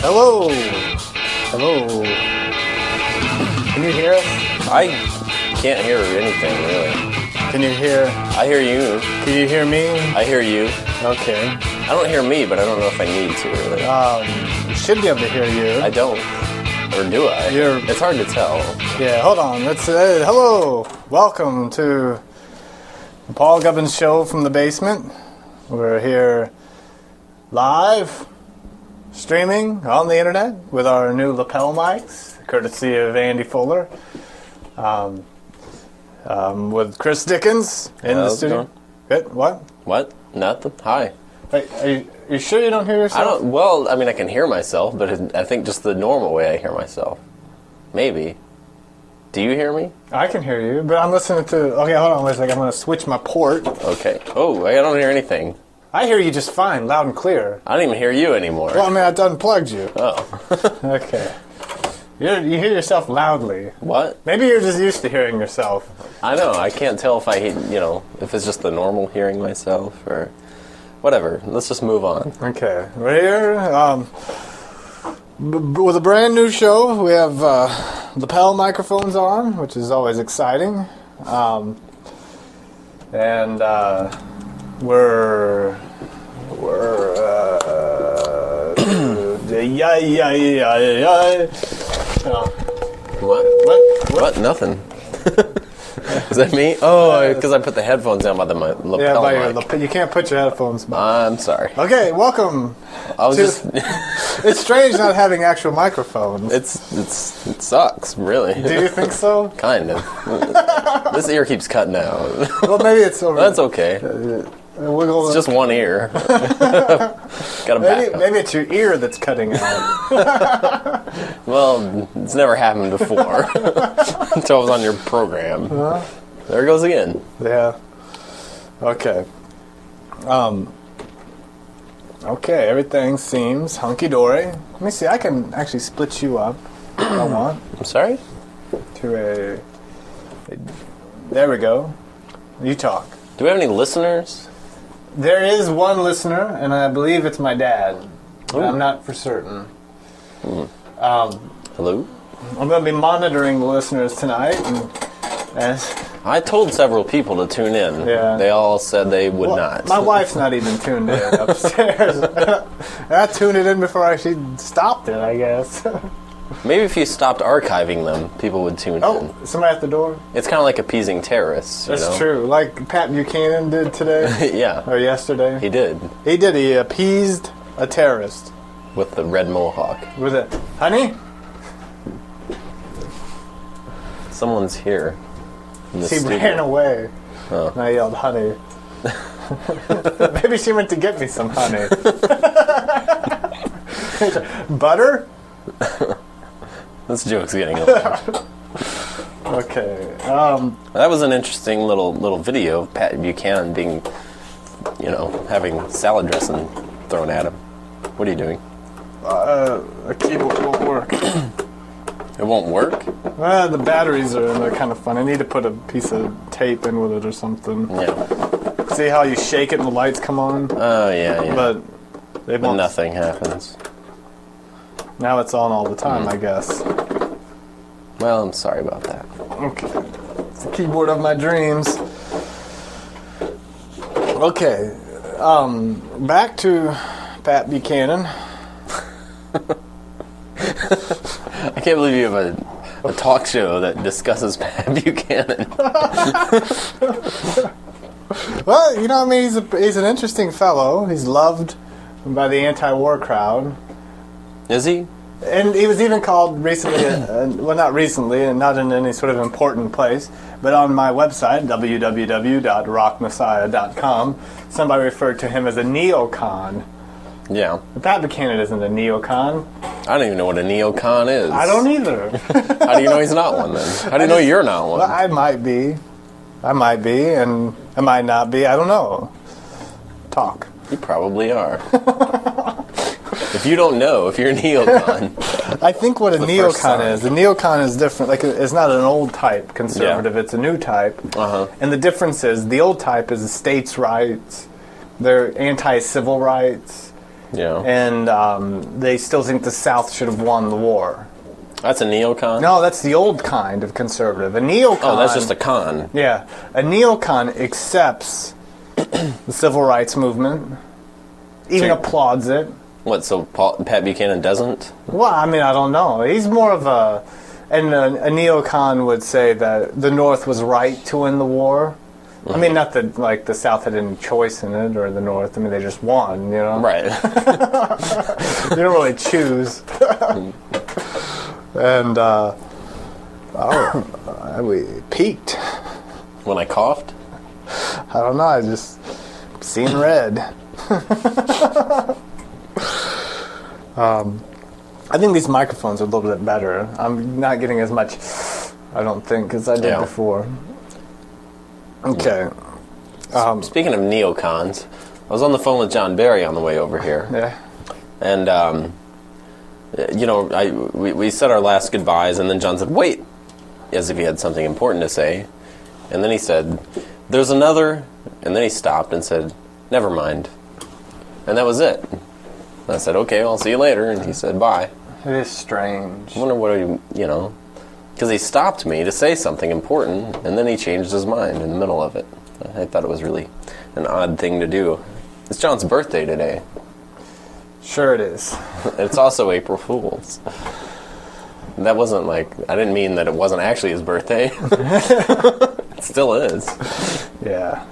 Hello. Hello. Can you hear us? I can't hear anything, really. Can you hear? I hear you. Can you hear me? I hear you. Okay. I don't hear me, but I don't know if I need to, really. You should be able to hear you. I don't. Or do I? It's hard to tell. Yeah, hold on. Let's hello. Welcome to the Paul Gubbins show from the basement. We're here live, streaming on the internet with our new lapel mics, courtesy of Andy Fuller. With Chris Dickens in the studio. Good. What? What? Nothing. Hi. Wait, are you sure you don't hear yourself? I can hear myself, but I think just the normal way I hear myself. Maybe. Do you hear me? I can hear you, but I'm listening to... Okay, hold on wait a second. I'm going to switch my port. Okay. Oh, I don't hear anything. I hear you just fine, loud and clear. I don't even hear you anymore. Well, I mean, I unplugged you. Oh. Okay. You hear yourself loudly. What? Maybe you're just used to hearing yourself. I know. I can't tell if if it's just the normal hearing myself or whatever. Let's just move on. Okay. We're here with a brand new show. We have lapel microphones on, which is always exciting. And we're What? Nothing. Is that me? Oh, because I put the headphones down by the lapel mic. You can't put your headphones by. I'm sorry. Okay, welcome. It's strange not having actual microphones. It sucks, really. Do you think so? Kind of. This ear keeps cutting out. Well, maybe it's over. That's okay. It's just one ear. Maybe it's your ear that's cutting out. Well, it's never happened before. Until I was on your program. There it goes again. Yeah. Okay. Okay, everything seems hunky-dory. Let me see, I can actually split you up if I want. I'm sorry? There we go. You talk. Do we have any listeners? There is one listener, and I believe it's my dad. But I'm not for certain. Hello? I'm going to be monitoring the listeners tonight. I told several people to tune in. Yeah. They all said they would not. My wife's not even tuned in upstairs. I tuned it in before she stopped it, I guess. Maybe if you stopped archiving them, people would tune in. Oh, somebody at the door? It's kind of like appeasing terrorists. That's true. Like Pat Buchanan did today? Yeah. Or yesterday? He did. He did. He appeased a terrorist. With the red mohawk. With it. Honey? Someone's here. She ran away. Oh. And I yelled, honey. Maybe she went to get me some honey. Butter? This joke's getting old. Okay. That was an interesting little video of Pat Buchanan being, having salad dressing thrown at him. What are you doing? The keyboard won't work. It won't work? The batteries they're kind of fun. I need to put a piece of tape in with it or something. Yeah. See how you shake it and the lights come on? Oh, yeah. But nothing happens. Now it's on all the time, I guess. Well, I'm sorry about that. Okay. It's the keyboard of my dreams. Okay. Back to Pat Buchanan. I can't believe you have a talk show that discusses Pat Buchanan. Well, he's an interesting fellow. He's loved by the anti-war crowd. Is he? And he was even called recently, well, not recently, and not in any sort of important place, but on my website, www.rockmessiah.com, somebody referred to him as a neocon. Yeah. Pat Buchanan isn't a neocon. I don't even know what a neocon is. I don't either. How do you know he's not one, then? How do you know you're not one? Well, I might be, and I might not be. I don't know. Talk. You probably are. If you don't know, if you're a neocon. I think what a neocon is different. Like, it's not an old type conservative, it's a new type. Uh-huh. And the difference is, the old type is states' rights. They're anti-civil rights. Yeah. And they still think the South should have won the war. That's a neocon? No, that's the old kind of conservative. A neocon... Oh, that's just a con. Yeah. A neocon accepts the civil rights movement, even applauds it. What, so Pat Buchanan doesn't? Well, I mean, I don't know. He's more of a... And a neocon would say that the North was right to win the war. I mean, not that, like, the South had any choice in it, or the North. I mean, they just won, you know? Right. You don't really choose. And, we peaked. When I coughed? I don't know, I just seen red. I think these microphones are a little bit better. I'm not getting as much, I don't think, as I did before. Okay. Speaking of neocons, I was on the phone with John Barry on the way over here. Yeah. And, we said our last goodbyes, and then John said, wait, as if he had something important to say. And then he said, there's another, and then he stopped and said, never mind. And that was it. And I said, okay, I'll see you later. And he said, bye. It is strange. I wonder what because he stopped me to say something important, and then he changed his mind in the middle of it. I thought it was really an odd thing to do. It's John's birthday today. Sure it is. It's also April Fool's. That wasn't I didn't mean that it wasn't actually his birthday. It still is. Yeah.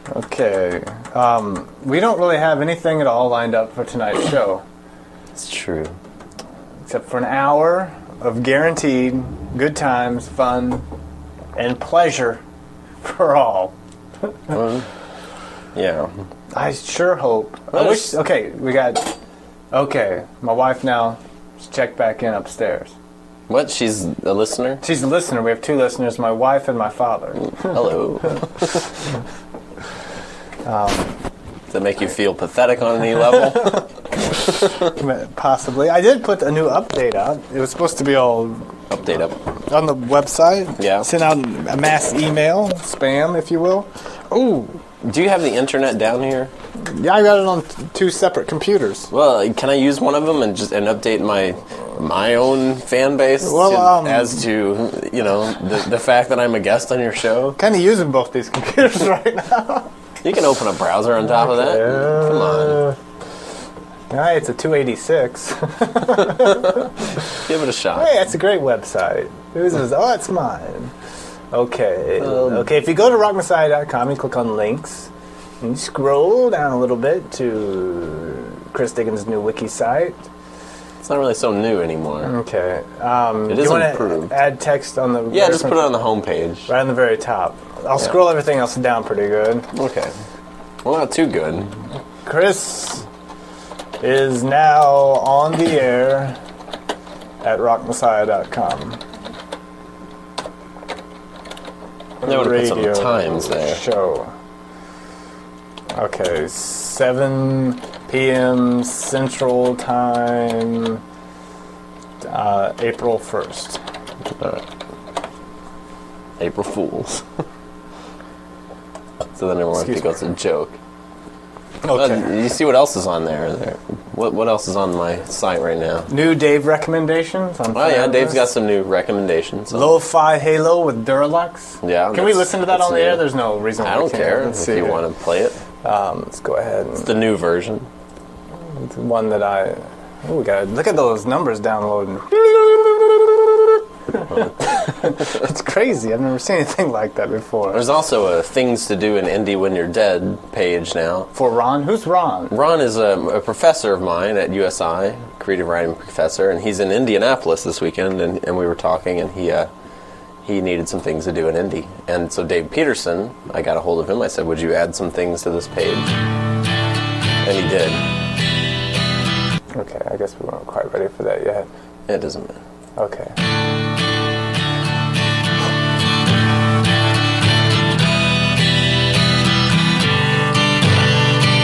Okay. We don't really have anything at all lined up for tonight's show. It's true. Except for an hour of guaranteed good times, fun, and pleasure for all. Yeah. I sure hope. Okay, my wife now checked back in upstairs. What? She's a listener? She's a listener. We have two listeners, my wife and my father. Hello. Does that make you feel pathetic on any level? Possibly. I did put a new update out. It was supposed to be all... Update up. On the website. Yeah. Sent out a mass email, spam, if you will. Ooh. Do you have the internet down here? Yeah, I got it on two separate computers. Well, can I use one of them and update my own fan base as to the fact that I'm a guest on your show? Kind of using both these computers right now. You can open a browser on top of that. Come on. It's a 286. Give it a shot. Hey, that's a great website. It's mine. Okay. Okay, if you go to rockmessiah.com and click on links, and you scroll down a little bit to Chris Dickens' new wiki site. It's not really so new anymore. Okay. It is improved. Add text on the... Yeah, just put it on the homepage. Right on the very top. I'll scroll everything else down pretty good. Okay. Well, not too good. Chris is now on the air at rockmessiah.com. They would have put some times there. Show. Okay, 7 p.m. Central Time, April 1st. All right. April Fools. So then everyone thinks it's a joke. Okay. You see what else is on there? What else is on my site right now? New Dave recommendations. Dave's got some new recommendations. Lo-Fi Halo with Duralux. Yeah. Can we listen to that on the air? There's no reason I don't care if you want to play it. Let's go ahead. It's the new version. It's one that we got. Look at those numbers downloading. It's crazy. I've never seen anything like that before. There's also a Things to Do in Indy When You're Dead page now. For Ron? Who's Ron? Ron is a professor of mine at USI, creative writing professor, and he's in Indianapolis this weekend, and we were talking, and he needed some things to do in Indy. And so Dave Peterson, I got a hold of him. I said, would you add some things to this page? And he did. Okay, I guess we weren't quite ready for that yet. It doesn't matter. Okay.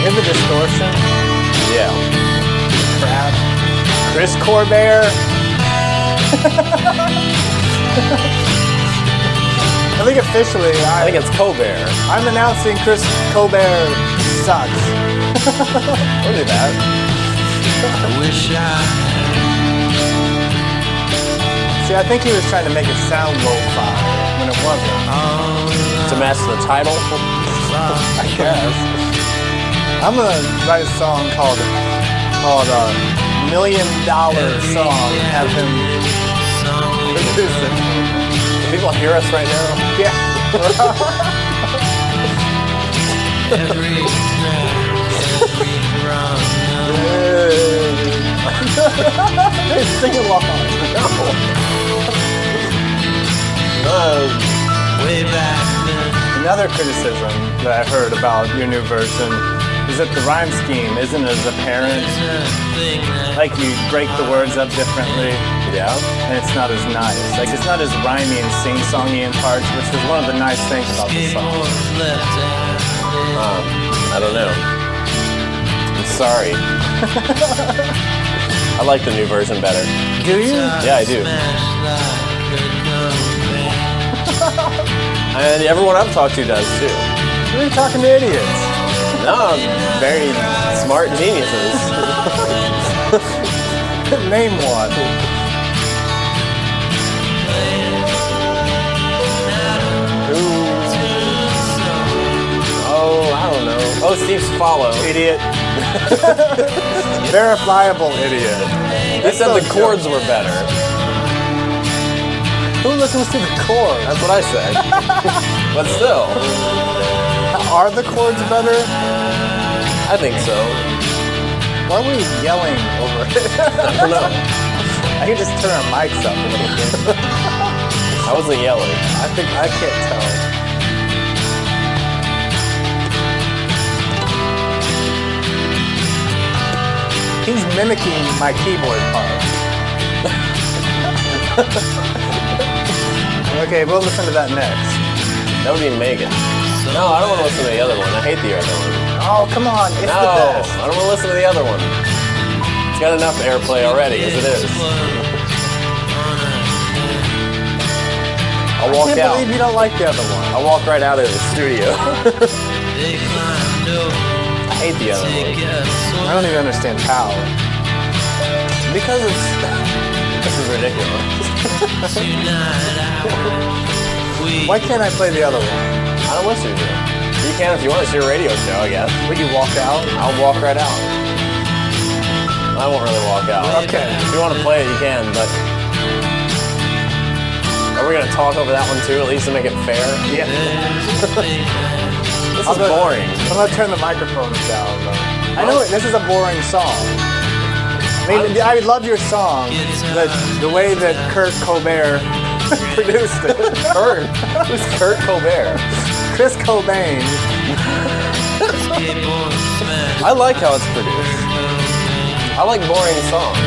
Here's a distortion. Yeah. Crap. Chris Corbett. I think officially, I think it's Colbert. I'm announcing Chris Colbert's sucks. Don't do that. See, I think he was trying to make it sound lo-fi when it wasn't. To match the title. I guess. I'm gonna write a song called $1 Million Song and have him produce it. Can people hear us right now? Yeah. They sing along. Way back then. Another criticism that I heard about your new version is that the rhyme scheme isn't as apparent. Like you break the words up differently. Yeah. And it's not as nice. Like it's not as rhymey and sing-songy in parts, which is one of the nice things about the song. I don't know. I'm sorry. I like the new version better. Do you? Yeah, I do. And everyone I've talked to does too. You're talking to idiots. No, very smart geniuses. Name one. Oh, I don't know. Oh, Steve Swallow. Idiot. Verifiable idiot. He said the chords were better. Who listens to the chords? That's what I said. But still. Are the chords better? I think so. Why are we yelling over it? I don't know. I can just turn our mics up a little bit. I wasn't yelling. I can't tell. He's mimicking my keyboard part. Okay, we'll listen to that next. That would be Megan. No, I don't want to listen to the other one. I hate the other one. Oh, come on. It's the No, best. I don't want to listen to the other one. It's got enough airplay already as it is. I'll I walk can't out. believe you don't like the other one. I'll walk right out of the studio. I hate the other one. I don't even understand how. Because it's... This is ridiculous. Why can't I play the other one? I don't want you to. You can if you want. It's your radio show, I guess. Would you walk out? I'll walk right out. I won't really walk out. Okay. If you want to play it, you can, but... Are we going to talk over that one too, at least to make it fair? Yeah. This is boring. I'm going to turn the microphones down, though. I know this is a boring song. I mean, I love your song, the way that Kurt Cobain produced it. Kurt? Who's Kurt Cobain? Chris Cobain. I like how it's produced. I like boring songs.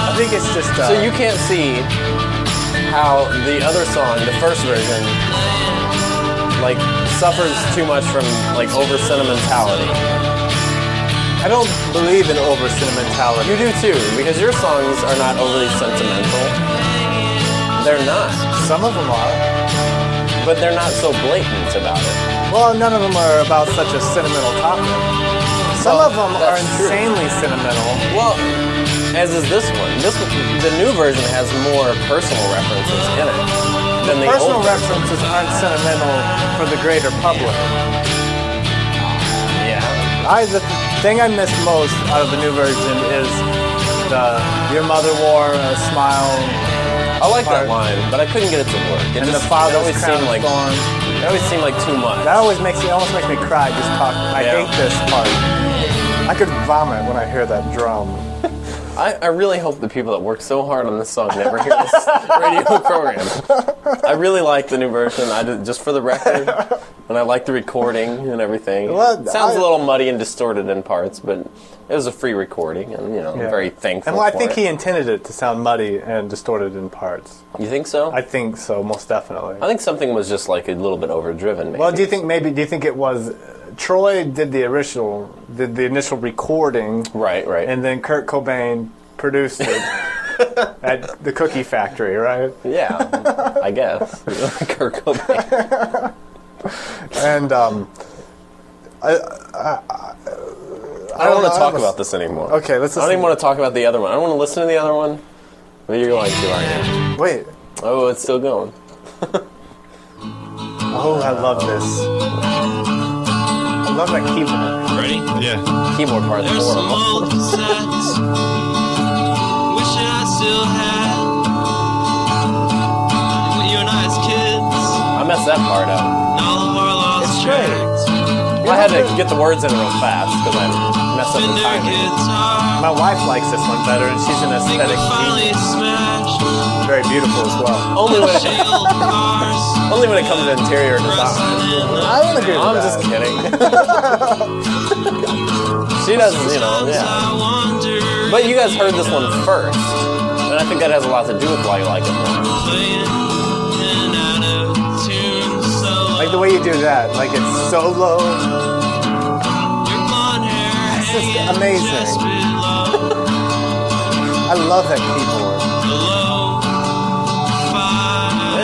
I think it's just... So you can't see how the other song, the first version, like, suffers too much from, like, over-sentimentality. I don't believe in over-sentimentality. You do too, because your songs are not overly sentimental. They're not. Some of them are. But they're not so blatant about it. Well, none of them are about such a sentimental topic. Some of them are that's true. insanely sentimental. Well, as is this one. The new version has more personal references in it than the Personal old version. references aren't sentimental for the greater public. Yeah. The thing I miss most out of the new version is the "Your mother wore a smile." I like that part. line, but I couldn't get it to work. And the father's always crown seemed of like thorns. it always seemed like too much. That almost makes me cry just talking. I Yeah. hate this part. I could vomit when I hear that drum. I really hope the people that work so hard on this song never hear this radio program. I really like the new version. I did, just for the record, and I like the recording and everything. Well, It sounds a little muddy and distorted in parts, but it was a free recording, and I'm very thankful. And I for think it. he intended it to sound muddy and distorted in parts. You think so? I think so, most definitely. I think something was just like a little bit overdriven. Maybe. Well, do you think it was Troy did the initial recording, Right. and then Kurt Cobain produced it, at the cookie factory, right? Yeah, I guess. Kurt Cobain. And I don't want to talk about this anymore. Okay, let's listen. I don't even want to talk about the other one. I don't want to listen to the other one. But you're going to, aren't you? Wait. Oh, it's still going. Oh, I love this. I love that keyboard. Ready? Yeah. Keyboard part's There's some horrible. old cassettes. Wish I still had. When you and I as kids. I messed that part up. And all of our lost It's great. tracks. I had to get the words in real fast because I messed up the Fender timing. guitar. My wife likes this one better, and she's an Think we aesthetic finally genius. smashed. Very beautiful as well. Only when Jail cars. it comes to interior design. I don't agree with I'm that. just kidding. She doesn't, yeah. I wonder. But you guys heard this one first, and I think that has a lot to do with why you like it more. Playing and out of tune, so Like the way you do that, like it's so low. your blonde hair It's just hanging amazing. just below I love that keyboard. the low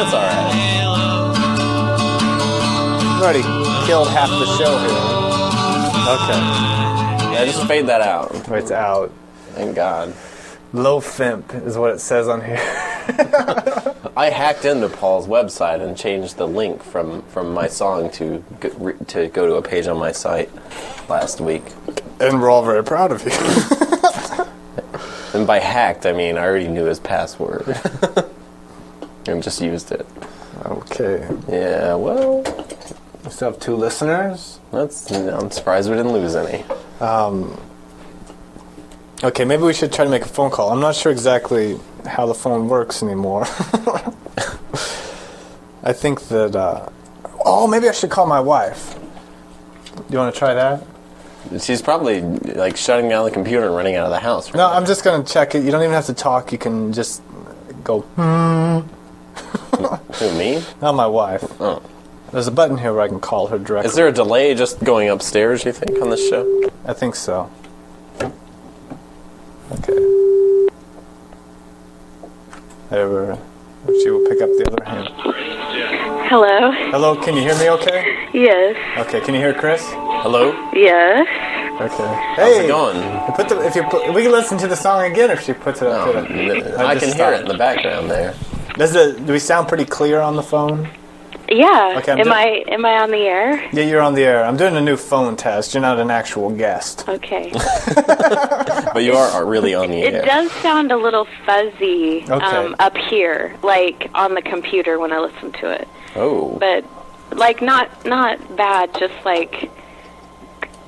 It's alright. halo. We've already killed half the show here. Okay, Yeah, just fade that out. it's out. Thank God. Low Fimp is what it says on here. I hacked into Paul's website and changed the link from my song to go to a page on my site last week. And we're all very proud of you. And by hacked, I mean I already knew his password. And just used it. Okay. Yeah, well, We still have 2 listeners. I'm surprised we didn't lose any. Okay, maybe we should try to make a phone call. I'm not sure exactly how the phone works anymore. I think that, maybe I should call my wife. Do you want to try that? She's probably like shutting down the computer and running out of the house. Right No, now. I'm just going to check it. You don't even have to talk. You can just go, Who, me? not my wife. Oh. There's a button here where I can call her directly. Is there a delay just going upstairs, you think, on this show? I think so. Okay. There, she will pick up the other hand. Hello. Hello, can you hear me okay? Yes. Oh. Okay, can you hear Chris? Hello? Yes. Okay. How's it going? We can listen to the song again if she puts it up. Oh, I can hear it in the background there. Do we sound pretty clear on the phone? Yeah. Okay, am I on the air? Yeah, you're on the air. I'm doing a new phone test. You're not an actual guest. Okay. But you are really on the It air. does sound a little fuzzy Okay. up here, like on the computer when I listen to it. Oh. But like not bad, just like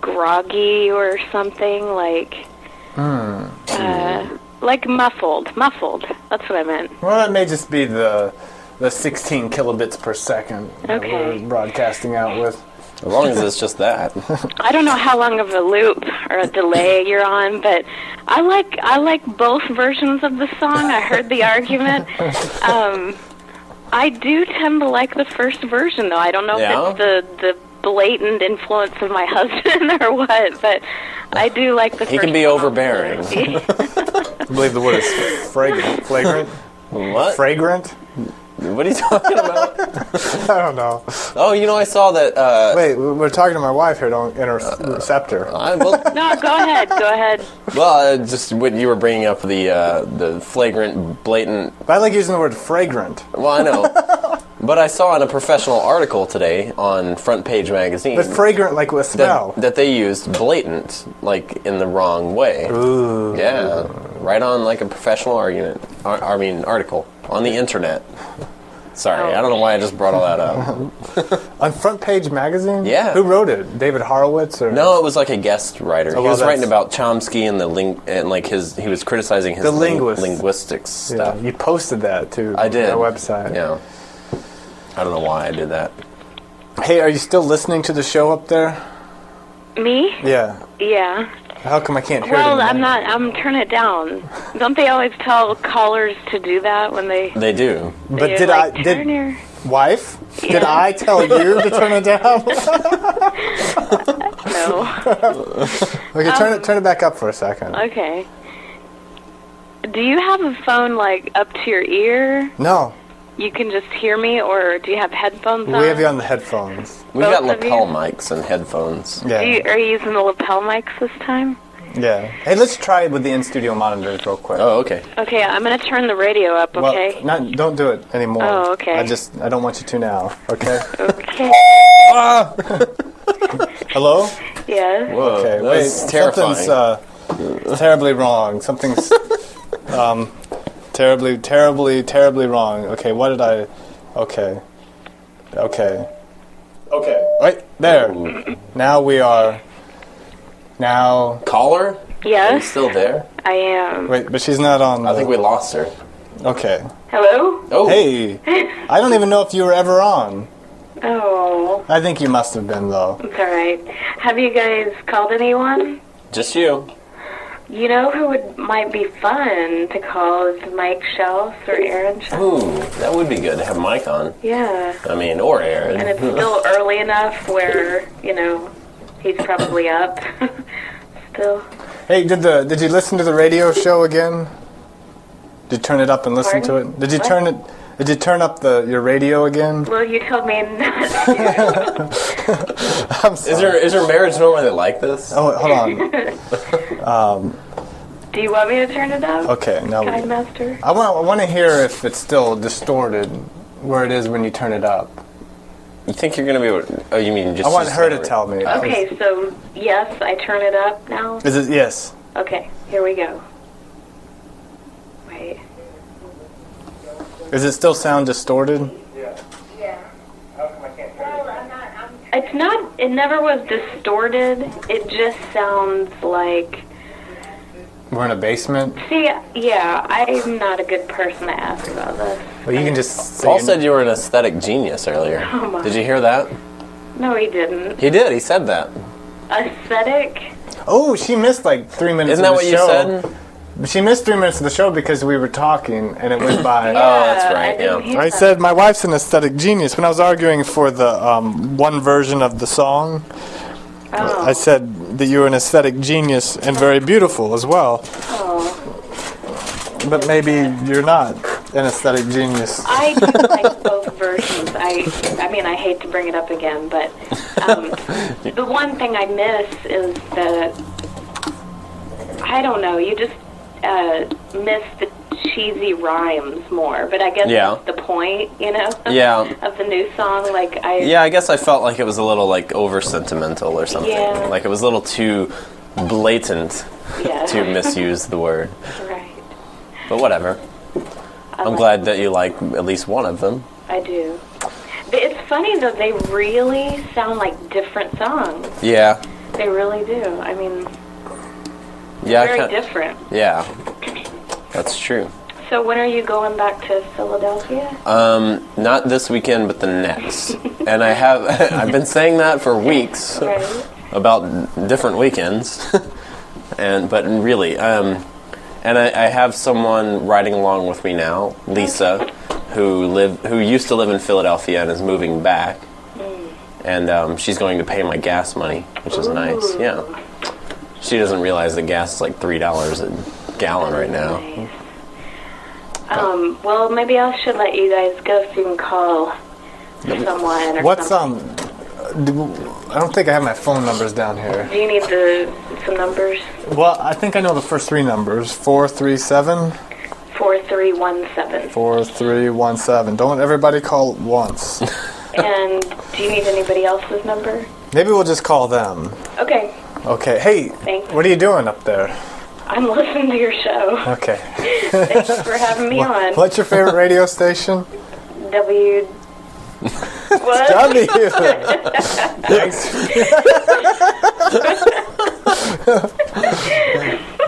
groggy or something, like like muffled. That's what I meant. Well, that may just be the 16 kilobits per second that Okay. we're broadcasting out with. As long as it's just that. I don't know how long of a loop or a delay you're on, but I like both versions of the song. I heard the argument. I do tend to like the first version, though. I don't know Yeah? if it's the blatant influence of my husband or what, but I do like the first He can be one. overbearing. I believe the word is fragrant. Flagrant? What? Fragrant? What are you talking about? I don't know. Oh, I saw that. Wait, we're talking to my wife here. Don't intercept her. Well, No, go ahead. just when you were bringing up the flagrant, blatant. But I like using the word fragrant. Well, I know. But I saw in a professional article today on Front Page Magazine But fragrant like with smell. that they used blatant like in the wrong way. Ooh. Yeah, right on like a professional article on the internet. Sorry, I don't know why I just brought all that up. On Front Page Magazine? Yeah. Who wrote it? David Horowitz? Or No, it was like a guest writer. Oh, He well, was writing that's- about Chomsky and he was criticizing his The linguist. linguistics Yeah, stuff. you posted that too. I did. On our website. Yeah. I don't know why I did that. Hey, are you still listening to the show up there? Me? Yeah. Yeah. How come I can't hear Well, it? I'm not. I'm turning it down. Don't they always tell callers to do that when they? They do. But they're did like, I? Turn Did your... wife? Did Yeah. I tell you to turn it down? No. Okay, turn it back up for a second. Okay. Do you have a phone, like, up to your ear? No, You can just hear me, or do you have headphones on? we have you on the headphones. We've got Both of you? lapel mics and headphones. Yeah. Are you using the lapel mics this time? Yeah. Hey, let's try it with the in-studio monitors real quick. Oh, okay. Okay, I'm going to turn the radio up, okay? Well, don't do it anymore. Oh, okay. I don't want you to now, okay? Okay. Hello? Yes. Whoa, Okay, that was terrifying. Something's terribly wrong. Something's terribly wrong. Okay, what did I... Okay. Wait, there. Now we are... Now... Caller? Are you Yes, still there? I am. Wait, but she's not on... I think we lost her. Okay. Hello? Oh, Hey, I don't even know if you were ever on. Oh, I think you must have been, though. it's all right. Have you guys called anyone? just you. You know who might be fun to call is Mike Shelf or Aaron Shelf? Ooh, that would be good to have Mike on. Yeah. I mean, or Aaron. And it's still early enough where, he's probably up still. Hey, did you listen to the radio show again? Did you turn it up and listen Pardon? to it? Did you What? Did you turn up your radio again? Well, you told me not to. I'm sorry. Is your marriage normally like this? Oh, hold on. Do you want me to turn it up? Okay, now Kind Master? I want to hear if it's still distorted where it is when you turn it up. You think you're gonna be able to, oh, you mean just... I want just her to over- tell me. Okay, so yes, I turn it up now? Is it yes? Okay, here we go. Wait. Does it still sound distorted? It's not, it never was distorted. It just sounds like, We're in a basement. see, yeah, I'm not a good person to ask about this. Well, you can just say Paul said you were an aesthetic genius earlier. Oh my. Did you hear that? No, he didn't. He did. He said that. Aesthetic? Oh, she missed like 3 minutes Isn't that of what the you show. said? She missed 3 minutes of the show because we were talking and it went by. that's Yeah, right, I didn't yeah. hear I that. said my wife's an aesthetic genius. When I was arguing for the one version of the song, Oh. I said that you're an aesthetic genius and very beautiful as well. Oh. But maybe you're not an aesthetic genius. I do like both versions. I mean, I hate to bring it up again, but the one thing I miss is that, I don't know, you just miss the cheesy rhymes more. But I guess Yeah. that's the point, Yeah. of the new song. Like, Yeah, I guess I felt like it was a little, like, over-sentimental or something. Yeah. Like, it was a little too blatant yeah. to misuse the word. Right. But whatever. I'm glad that you like at least one of them. I do. But it's funny, though, they really sound like different songs. Yeah. They really do. I mean, Yeah. very different. Yeah. That's true. So when are you going back to Philadelphia? Not this weekend, but the next. And I've been saying that for weeks Right. about different weekends. But really, and I have someone riding along with me now, Lisa, who used to live in Philadelphia and is moving back. And she's going to pay my gas money, which is nice. Yeah. She doesn't realize that gas is like $3 a gallon right now. Nice. Well, maybe I should let you guys go so you can call someone or What's something. I don't think I have my phone numbers down here. Do you need some numbers? Well, I think I know the first three numbers. 437 4317. 4317. Don't everybody call at once. And do you need anybody else's number? Maybe we'll just call them. Okay. Okay. Hey, Thanks. what are you doing up there? I'm listening to your show. Okay. Thanks for having me on. What's your favorite radio station? W. What? W. Thanks.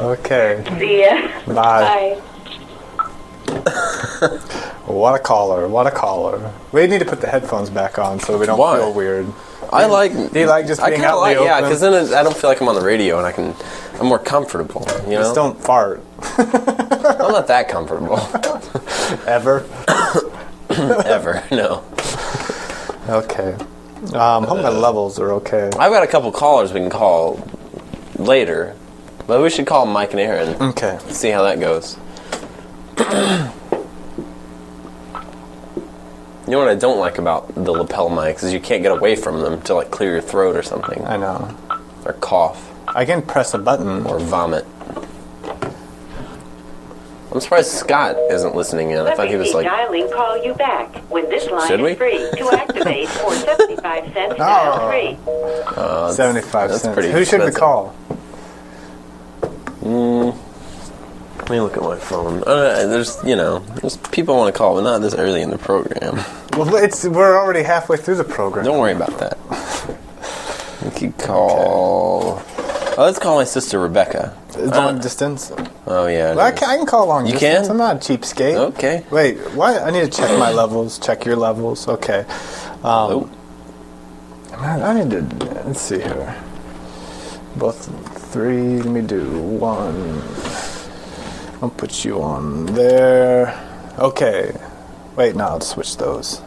Okay. See ya. Bye. Bye. What a caller. What a caller. We need to put the headphones back on so we don't Why? feel weird. I like. Do you like just being out in the yeah, open? because then I don't feel like I'm on the radio and I'm more comfortable. You know, Just don't fart. I'm not that comfortable Ever. ever. No, Okay. Hope my levels are okay. I've got a couple callers we can call later, but we should call Mike and Aaron. Okay. See how that goes. You know what I don't like about the lapel mics is you can't get away from them to like clear your throat or something. I know. Or cough. I can press a button. Or vomit. I'm surprised Scott isn't listening in. I thought he was like... dialing call you back when this line Should we? is free. To activate for 75 cents, dial 3. 75 that's cents. pretty Who should we expensive. call? Let me look at my phone. There's people I want to call, but not this early in the program. Well, we're already halfway through the program. Don't worry about that. We could call... Oh, let's call my sister Rebecca. Long distance? Oh, yeah. Well, I can call long You distance. can? I'm not a cheapskate. Okay. Wait, what? I need to check my levels. Check your levels. Okay. Oh. I need to... Let's see here. Both 3. Let me do 1. I'll put you on there. Okay. Wait, no, I'll switch those.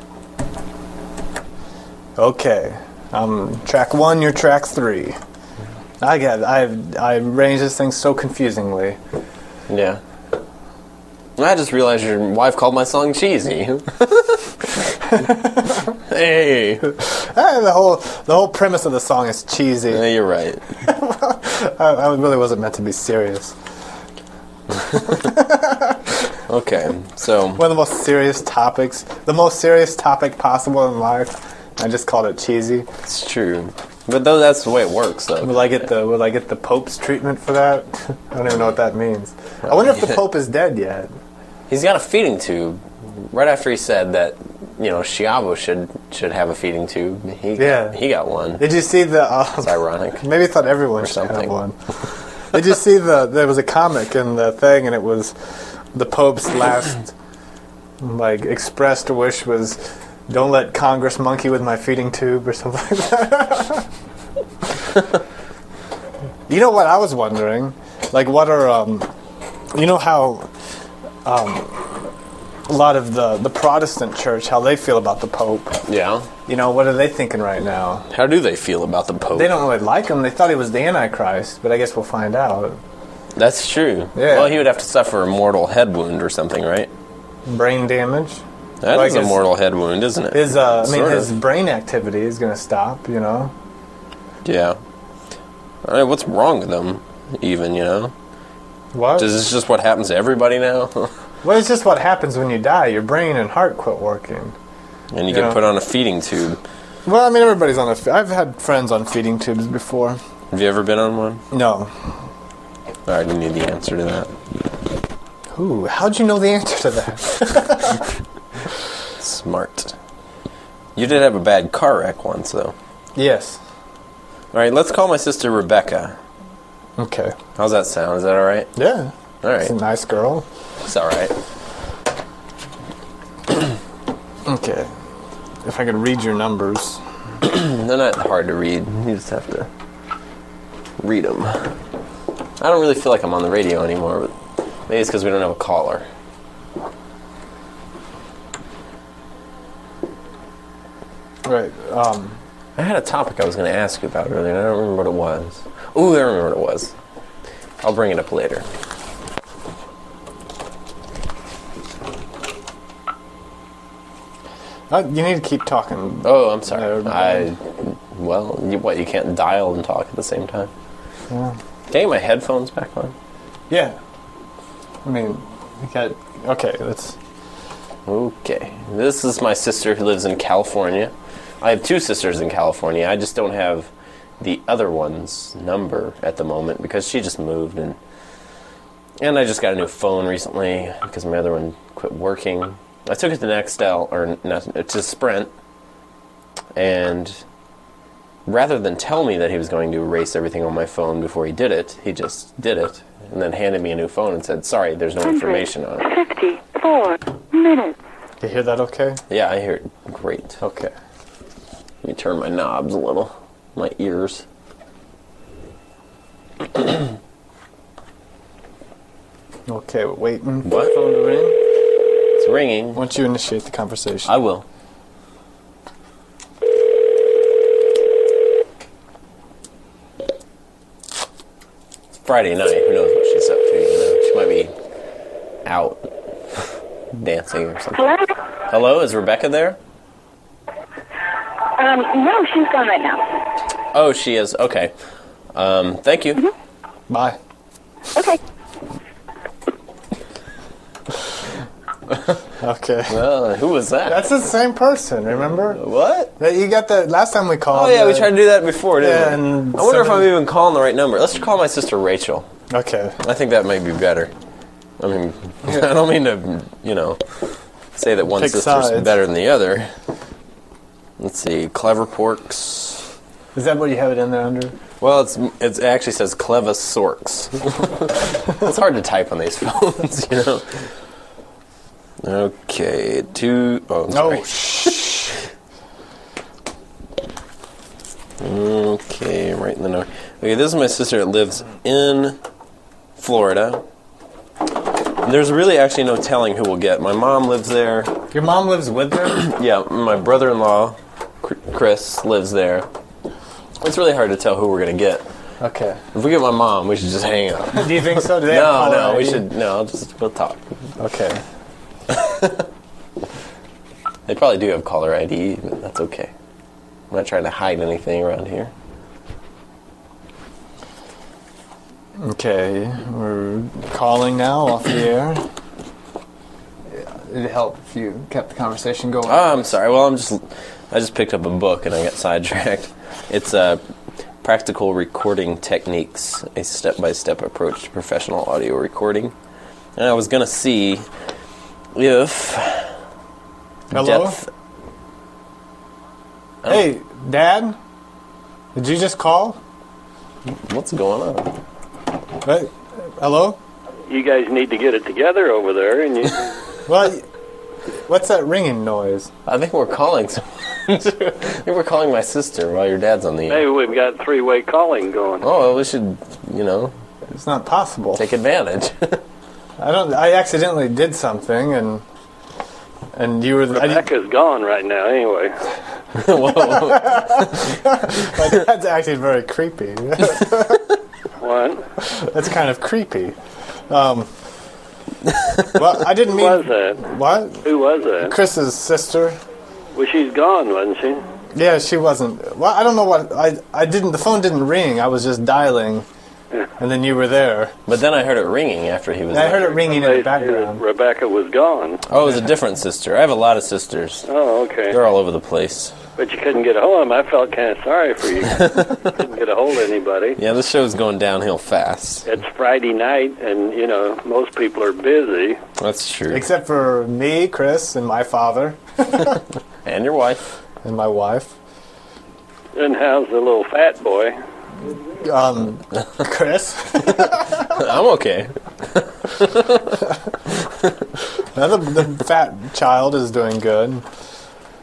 Okay. Track 1, you're track 3. I arranged this thing so confusingly. Yeah. I just realized your wife called my song cheesy. Hey. The whole premise of the song is cheesy. Yeah, you're right. I really wasn't meant to be serious. Okay, so... One of the most serious topics, the most serious topic possible in life. I just called it cheesy. It's true. But though that's the way it works, though. Will I get the Pope's treatment for that? I don't even know what that means. I wonder if the Pope is dead yet. He's got a feeding tube. Right after he said that, Schiavo should have a feeding tube. He got one. Did you see the... It's ironic. Maybe I thought everyone should have one. Did you see there was a comic in the thing, and it was the Pope's last expressed wish was, don't let Congress monkey with my feeding tube or something like that. You know what I was wondering? What are how a lot of the Protestant church, how they feel about the Pope. Yeah. What are they thinking right now? How do they feel about the Pope? They don't really like him. They thought he was the Antichrist, but I guess we'll find out. That's true. Yeah. Well, he would have to suffer a mortal head wound or something, right? Brain damage. That is a mortal head wound, isn't it? His brain activity is going to stop, Yeah. All right, what's wrong with him, even, What? Is this just what happens to everybody now? Well, it's just what happens when you die. Your brain and heart quit working. And you get put on a feeding tube. Well, everybody's on I've had friends on feeding tubes before. Have you ever been on one? No. I already knew the answer to that. Ooh, how'd you know the answer to that? Smart. You did have a bad car wreck once, though. Yes. All right, let's call my sister Rebecca. Okay. How's that sound? Is that all right? Yeah. All right. She's a nice girl. It's all right. Okay. If I could read your numbers. They're not hard to read. You just have to read them. I don't really feel like I'm on the radio anymore, but maybe it's because we don't have a caller. Right. I had a topic I was going to ask you about earlier, and I don't remember what it was. Ooh, I remember what it was. I'll bring it up later. You need to keep talking. Oh, I'm sorry. You can't dial and talk at the same time? Yeah. Can I get my headphones back on? Yeah. Okay, let's... Okay. This is my sister who lives in California. I have 2 sisters in California. I just don't have the other one's number at the moment because she just moved, and I just got a new phone recently because my other one quit working. I took it to Nextel, to Sprint, and rather than tell me that he was going to erase everything on my phone before he did it, he just did it, and then handed me a new phone and said, sorry, there's no information on it. 54 minutes. You hear that okay? Yeah, I hear it great. Okay. Let me turn my knobs a little. My ears. Okay, we're waiting. What? Phone to ring. It's ringing. Why don't you initiate the conversation? I will. It's Friday night. Who knows what she's up to, She might be out dancing or something. Hello? Hello, is Rebecca there? No, she's gone right now. Oh, she is. Okay. Thank you. Mm-hmm. Bye. Okay. Okay. Who was that? That's the same person, remember? What? That you got that last time we called. Oh, yeah, we tried to do that before, didn't Yeah, we? and I wonder if I'm somebody- even calling the right number. Let's call my sister Rachel. Okay. I think that might be better. I mean, I don't mean to, say that one Pick sister's sides. better than the other. Let's see, Clever Porks. Is that what you have it in there under? Well, it actually says Clever Sorks. It's hard to type on these phones, Okay, sorry. Oh, shh. Okay, right in the north. Okay, this is my sister that lives in Florida. And there's really actually no telling who we'll get. My mom lives there. Your mom lives with them? Yeah, my brother-in-law, Chris, lives there. It's really hard to tell who we're going to get. Okay. If we get my mom, we should just hang out. Do you think so? Do they have caller No, we ID? should, we'll talk. Okay. They probably do have caller ID, but that's okay. I'm not trying to hide anything around here. Okay, we're calling now off the air. Yeah, it'd help if you kept the conversation going. Oh, I'm sorry. Well, I just picked up a book and I got sidetracked. It's Practical Recording Techniques, a step-by-step approach to professional audio recording. And I was going to see if... Hello? depth- Hey, Dad? Did you just call? What's going on? Right? Hello? You guys need to get it together over there, and you. Well, what's that ringing noise? I think we're calling someone. I think we're calling my sister while your dad's on the air. Maybe we've got three-way calling going. Oh, well, we should, It's not possible. take advantage. I accidentally did something, and you were. Rebecca's gone right now, anyway. Whoa. That's actually very creepy. What? That's kind of creepy. Well, I didn't Who mean. was that? What? Who was that? Chris's sister. Well, she's gone, wasn't she? Yeah, she wasn't. Well, I don't know what I didn't. The phone didn't ring. I was just dialing, and then you were there. But then I heard it ringing after he was And I there. heard it ringing in the background. Rebecca was gone. Oh, it was a different sister. I have a lot of sisters. Oh, okay. They're all over the place. But you couldn't get a hold of them. I felt kind of sorry for you. Couldn't get a hold of anybody. Yeah, this show's going downhill fast. It's Friday night, and, most people are busy. That's true. Except for me, Chris, and my father, And your wife. and my wife. And how's the little fat boy? Chris. I'm okay. Now the fat child is doing good.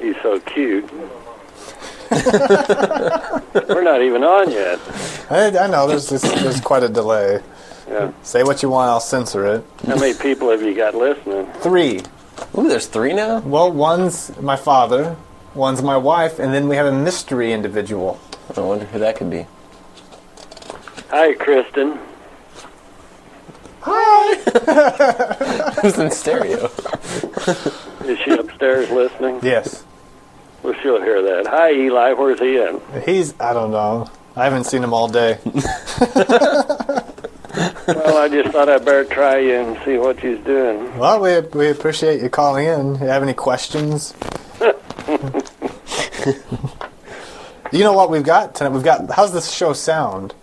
He's so cute. We're not even on yet. I know there's quite a delay. Yeah. Say what you want, I'll censor it. How many people have you got listening? 3. Ooh, there's 3 now? Well, one's my father, one's my wife, and then we have a mystery individual. I wonder who that could be. Hi, Kristen. Who's in stereo? Is she upstairs listening? Yes. Well, she'll hear that. Hi, Eli. Where's he at? I don't know. I haven't seen him all day. Well, I just thought I'd better try you and see what she's doing. Well, we appreciate you calling in. You have any questions? You know what we've got tonight? How's this show sound?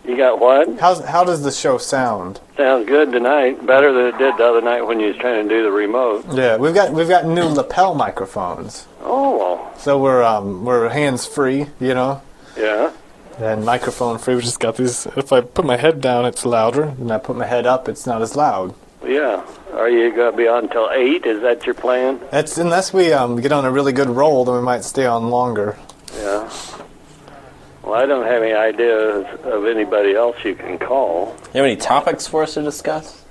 You got what? How does the show sound? Sounds good tonight. Better than it did the other night when you was trying to do the remote. Yeah, we've got new lapel microphones. Oh, well. So we're hands free, Yeah. and microphone free. We just got these. If I put my head down, it's louder. And I put my head up, it's not as loud. Yeah. Are you going to be on till 8? Is that your plan? That's unless we get on a really good roll, then we might stay on longer. Yeah. Well, I don't have any ideas of anybody else you can call. You have any topics for us to discuss?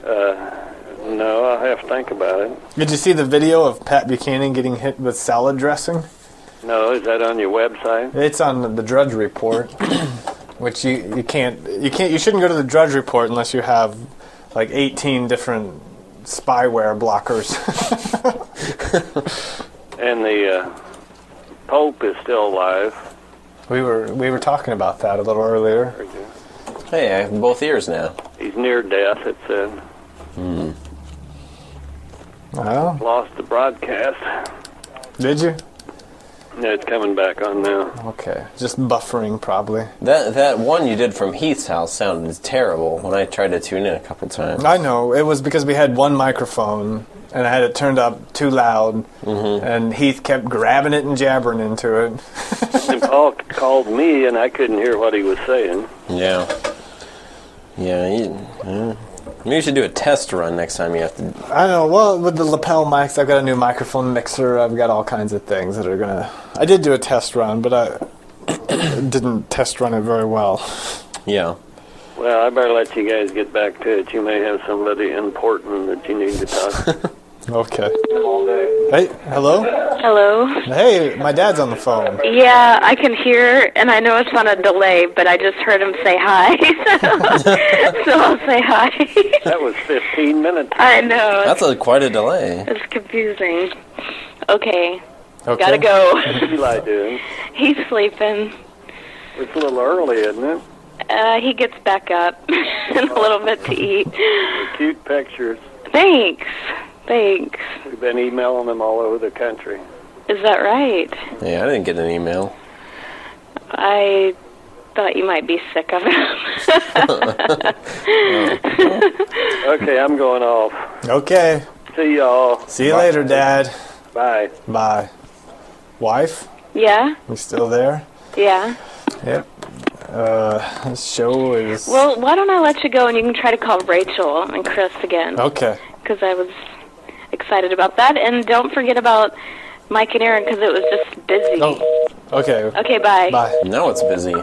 No, I'll have to think about it. Did you see the video of Pat Buchanan getting hit with salad dressing? No, is that on your website? It's on the Drudge Report, which you shouldn't go to the Drudge Report unless you have like 18 different spyware blockers. And the Pope is still alive. We were talking about that a little earlier. Hey, I have both ears now. He's near death, it said. Well, Lost the broadcast. did you? Yeah, it's coming back on now. Okay, just buffering probably. That one you did from Heath's house sounded terrible when I tried to tune in a couple times. I know, it was because we had one microphone and I had it turned up too loud, and Heath kept grabbing it and jabbering into it. And Paul called me, and I couldn't hear what he was saying. Yeah. Maybe you should do a test run next time you have to. I know, well, with the lapel mics, I've got a new microphone mixer, I've got all kinds of things that are gonna... I did do a test run, but I didn't test run it very well. Yeah. Well, I better let you guys get back to it. You may have somebody important that you need to talk to. Okay. Hey, hello? Hello? Hey, my dad's on the phone. Yeah, I can hear, and I know it's on a delay, but I just heard him say hi. So I'll say hi. That was 15 minutes. I know. That's quite a delay. It's confusing. Okay. Okay. Gotta go. What's Eli doing? He's sleeping. It's a little early, isn't it? He gets back up in a little bit to eat. Cute pictures. Thanks. We've been emailing them all over the country. Is that right? Yeah, I didn't get an email. I thought you might be sick of it. Okay, I'm going off. Okay. See y'all. See you later, Dad. Bye. Bye. Wife? Yeah? You still there? Yeah. Yep. This show is... Well, why don't I let you go and you can try to call Rachel and Chris again. Okay. Because I was excited about that. And don't forget about Mike and Aaron because it was just busy. Oh, okay. Okay, bye. Bye. No, it's busy.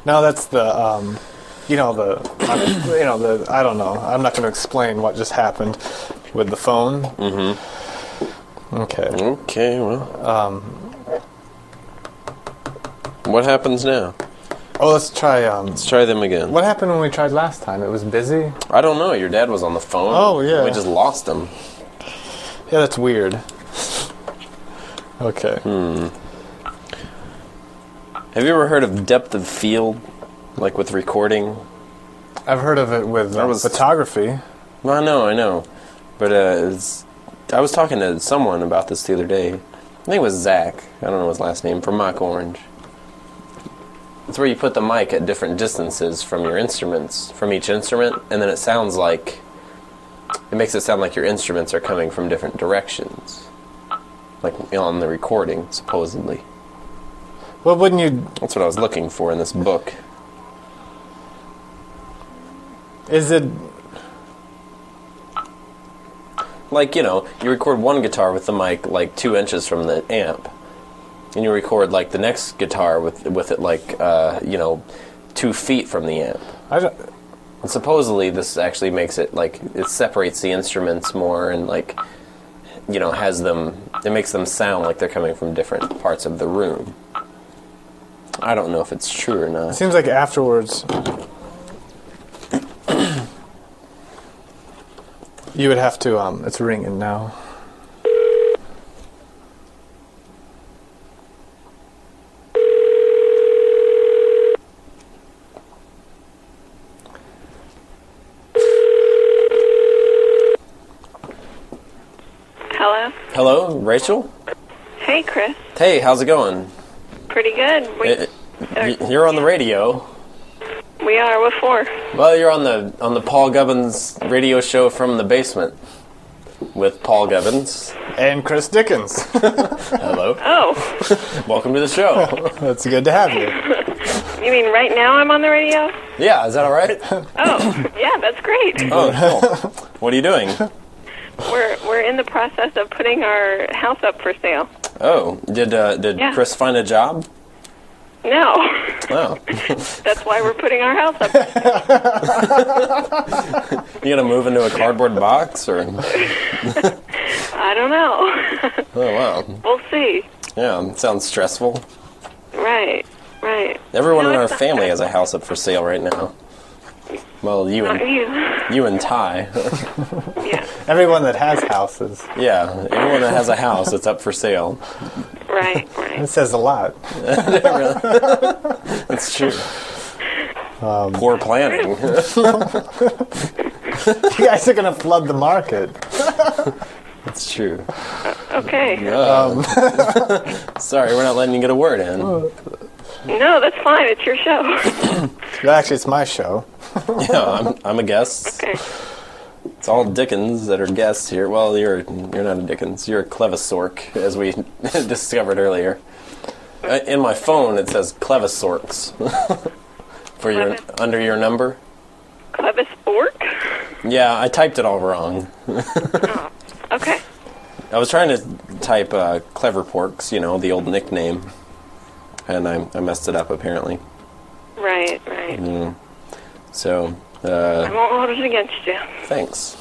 No, that's the, I don't know. I'm not going to explain what just happened with the phone. Mm-hmm. Okay. Okay, well. What happens now? Oh, let's try, Let's try them again. what happened when we tried last time? It was busy? I don't know. Your dad was on the phone. Oh, yeah. We just lost him. Yeah, that's weird. Okay. Have you ever heard of depth of field? Like with recording? I've heard of it with That was- photography. Well, I know. But I was talking to someone about this the other day. I think it was Zach. I don't know his last name. From Mock Orange. It's where you put the mic at different distances from your instruments, from each instrument, and then it makes it sound like your instruments are coming from different directions. Like on the recording, supposedly. Well, wouldn't you... That's what I was looking for in this book. Is it... Like, you record one guitar with the mic like 2 inches from the amp. And you record like the next guitar with it like 2 feet from the amp. I don't... And supposedly this actually makes it like it separates the instruments more and like it makes them sound like they're coming from different parts of the room. I don't know if it's true or It not. seems like afterwards... you would have to, it's ringing now. Hello? Hello, Rachel? Hey, Chris. Hey, how's it going? Pretty good. You're on the radio. We are. What for? Well, you're on the Paul Gubbins radio show from the basement with Paul Gubbins. And Chris Dickens. Hello. Oh, Welcome to the show. It's good to have you. you mean right now I'm on the radio? Yeah, is that all right? Oh, yeah, that's great. Oh, cool. What are you doing? We're in the process of putting our house up for sale. Oh, did Yeah. Chris find a job? No, Oh, that's why we're putting our house up. you gonna move into a cardboard box or? I don't know. Oh wow, We'll see. yeah, sounds stressful. Right. Everyone No, in our it's not family has a stressful. house up for sale right now. Well, you Not you. and Ty. Yeah. Everyone that has houses. Yeah, anyone that has a house that's up for sale. Right. It says a lot. Really? That's true. Poor planning. You guys are going to flood the market. That's true. Okay. Sorry, we're not letting you get a word in. No, that's fine. It's your show. Actually, it's my show. Yeah, I'm a guest. Okay. It's all Dickens that are guests here. Well, you're not a Dickens. You're a Clevisork, as we discovered earlier. In my phone, it says Clevisorks for under your number. Clevis Bork? Yeah, I typed it all wrong. Oh, okay. I was trying to type Clever Porks, the old nickname, and I messed it up apparently. Right. So, I won't hold it against you. thanks.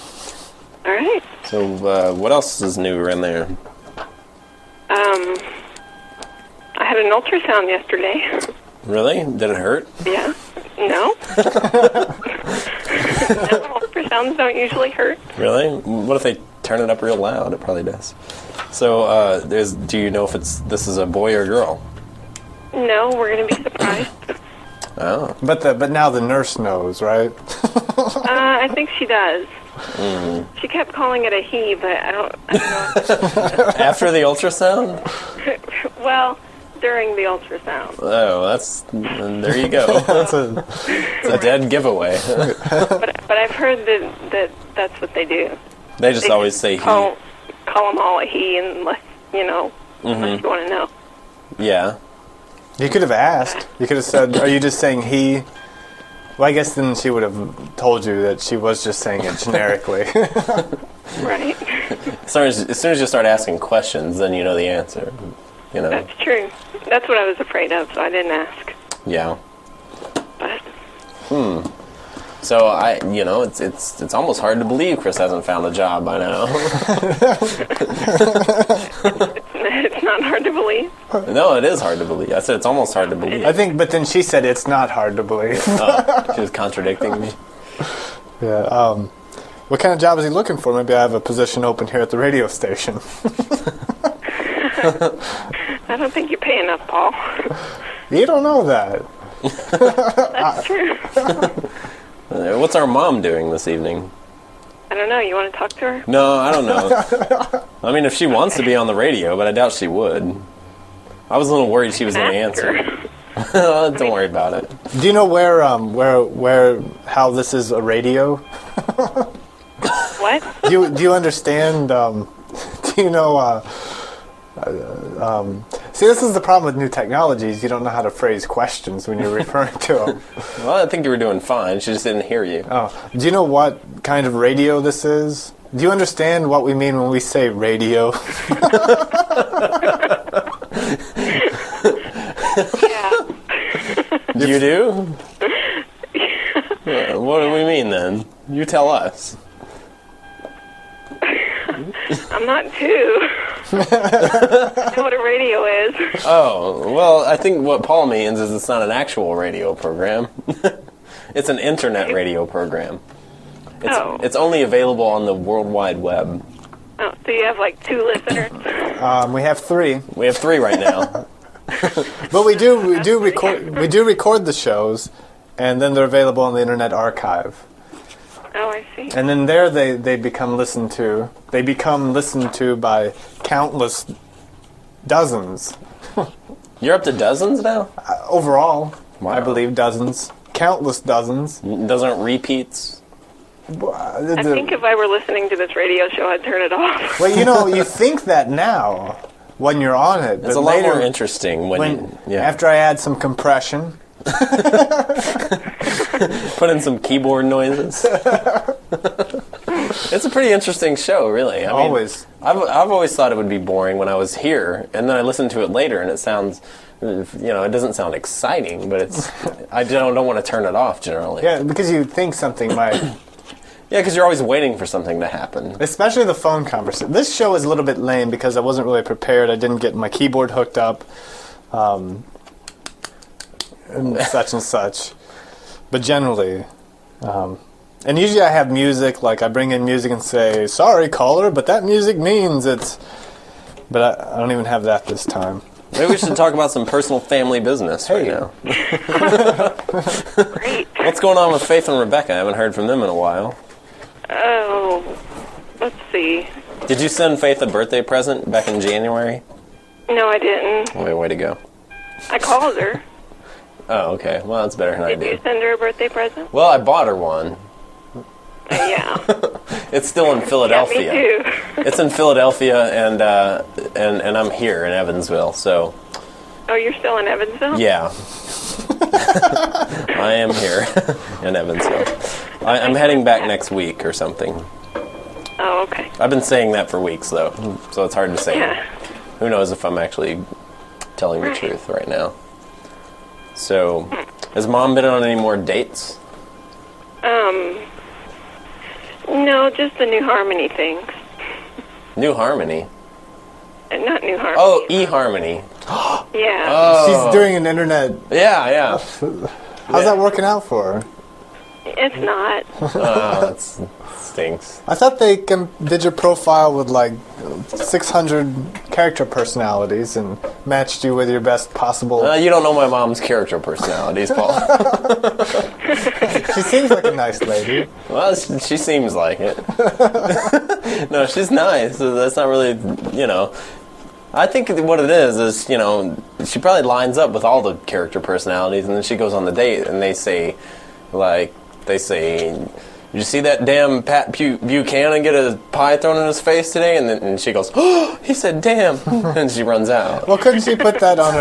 All right. So, what else is new around there? I had an ultrasound yesterday. Really? Did it hurt? Yeah. No. No, ultrasounds don't usually hurt. Really? What if they turn it up real loud? It probably does. So, do you know if this is a boy or girl? No, we're going to be surprised. Oh. But now the nurse knows, right? I think she does. Mm. She kept calling it a he, but I don't know. After the ultrasound? Well, during the ultrasound. Oh, there you go. It's a dead giveyway. But I've heard that's what they do. They just always say he. Call them all a he unless unless you want to know. Yeah. You could have asked. You could have said, are you just saying he? Well, I guess then she would have told you that she was just saying it generically. Right. As soon as you start asking questions, then you know the answer. That's true. That's what I was afraid of, so I didn't ask. Yeah. But So it's almost hard to believe Chris hasn't found a job by now. it's not hard to believe. No, it is hard to believe. I said it's almost hard to believe. I think, but then she said it's not hard to believe. Oh, she was contradicting me. Yeah. What kind of job is he looking for? Maybe I have a position open here at the radio station. I don't think you pay enough, Paul. You don't know that. That's true. What's our mom doing this evening? I don't know. You want to talk to her? No, I don't know. I mean, if she wants to be on the radio, but I doubt she would. I was a little worried she was going to answer. Don't worry about it. Do you know how this is a radio? What? Do you understand? Do you know? See, this is the problem with new technologies. You don't know how to phrase questions when you're referring to them. Well, I think you were doing fine. She just didn't hear you. Oh, do you know what kind of radio this is? Do you understand what we mean when we say radio? Yeah. You do? What do we mean then? You tell us. I'm not two. I know what a radio is. Oh, well, I think what Paul means is it's not an actual radio program. It's an internet radio program. It's only available on the World Wide Web. Oh, so you have like 2 listeners? We have 3. We have 3 right now. But we do record the shows, and then they're available on the Internet Archive. Oh, I see. And then there they become listened to. They become listened to by countless dozens. You're up to dozens now? Overall, Wow. I believe dozens. Countless dozens. Doesn't repeats? I think if I were listening to this radio show, I'd turn it off. Well, you think that now when you're on it. It's but a lot later, more interesting after I add some compression. Put in some keyboard noises. It's a pretty interesting show, really. I mean, Always. I've always thought it would be boring when I was here, and then I listened to it later, and it sounds, it doesn't sound exciting, but I don't want to turn it off generally. Yeah, because you think something might. Yeah, because you're always waiting for something to happen. Especially the phone conversation. This show is a little bit lame because I wasn't really prepared. I didn't get my keyboard hooked up, and such and such. But generally, And usually I have music, like I bring in music and say, sorry, caller, but that music means it's... But I don't even have that this time. Maybe we should talk about some personal family business right now. Great. What's going on with Faith and Rebecca? I haven't heard from them in a while. Oh, let's see. Did you send Faith a birthday present back in January? No, I didn't. Way to go. I called her. Oh, okay. Well, that's better than I Did you did. send her a birthday present? Well, I bought her one. Yeah. It's still in Yeah, Philadelphia. me too. It's in Philadelphia, and I'm here in Evansville. So Oh, you're still in Evansville? yeah, I am here in Evansville. I'm heading back next week or something. Oh, okay. I've been saying that for weeks though, so it's hard to say. Yeah. Who knows if I'm actually telling the truth right now? So, has Mom been on any more dates? No, just the New Harmony things. New Harmony. Not New Harmony. Oh, eHarmony. Yeah. Oh, She's doing an internet... yeah. How's that working out for her? It's not. That stinks. I thought they did your profile with like 600 character personalities and matched you with your best possible... You don't know my mom's character personalities, Paul. She seems like a nice lady. Well, she seems like it. No, she's nice. So that's not really, I think what it is, she probably lines up with all the character personalities, and then she goes on the date, and they say, did you see that damn Pat Buchanan get a pie thrown in his face today? And she goes, oh, he said damn, and she runs out. Well, couldn't she put that on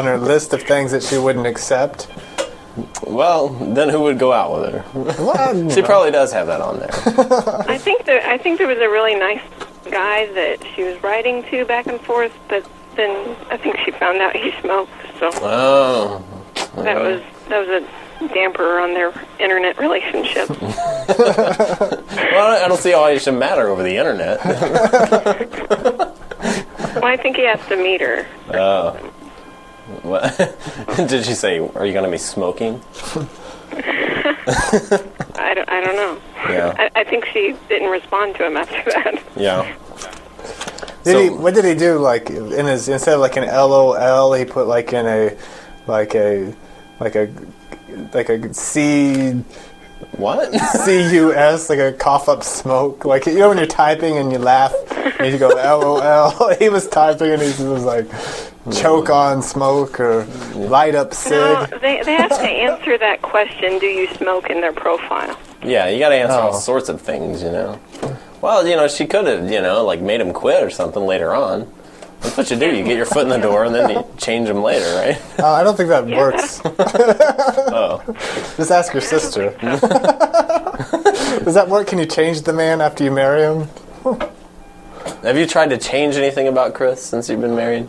her list of things that she wouldn't accept? Well, then who would go out with her? Well, She probably does have that on there. I think there was a really nice guy that she was writing to back and forth, but then I think she found out he smoked, so Oh. that was a damper on their internet relationship. Well, I don't see why it should matter over the internet. Well, I think he has to meet her. Oh. What? Did she say, are you going to be smoking? I don't know. Yeah. I think she didn't respond to him after that. Yeah. what did he do? Like in his, instead of like an LOL, he put like in a C. What? CUS, like a cough up smoke. Like, when you're typing and you laugh and you go LOL, he was typing and he was like, choke on smoke or light up cig. No, they have to answer that question, do you smoke, in their profile. Yeah, you got to answer all Oh. sorts of things, Well, she could have, made him quit or something later on. That's what you do. You get your foot in the door and then you change them later, right? I don't think that works. Oh. Just ask your sister. Does that work? Can you change the man after you marry him? Have you tried to change anything about Chris since you've been married?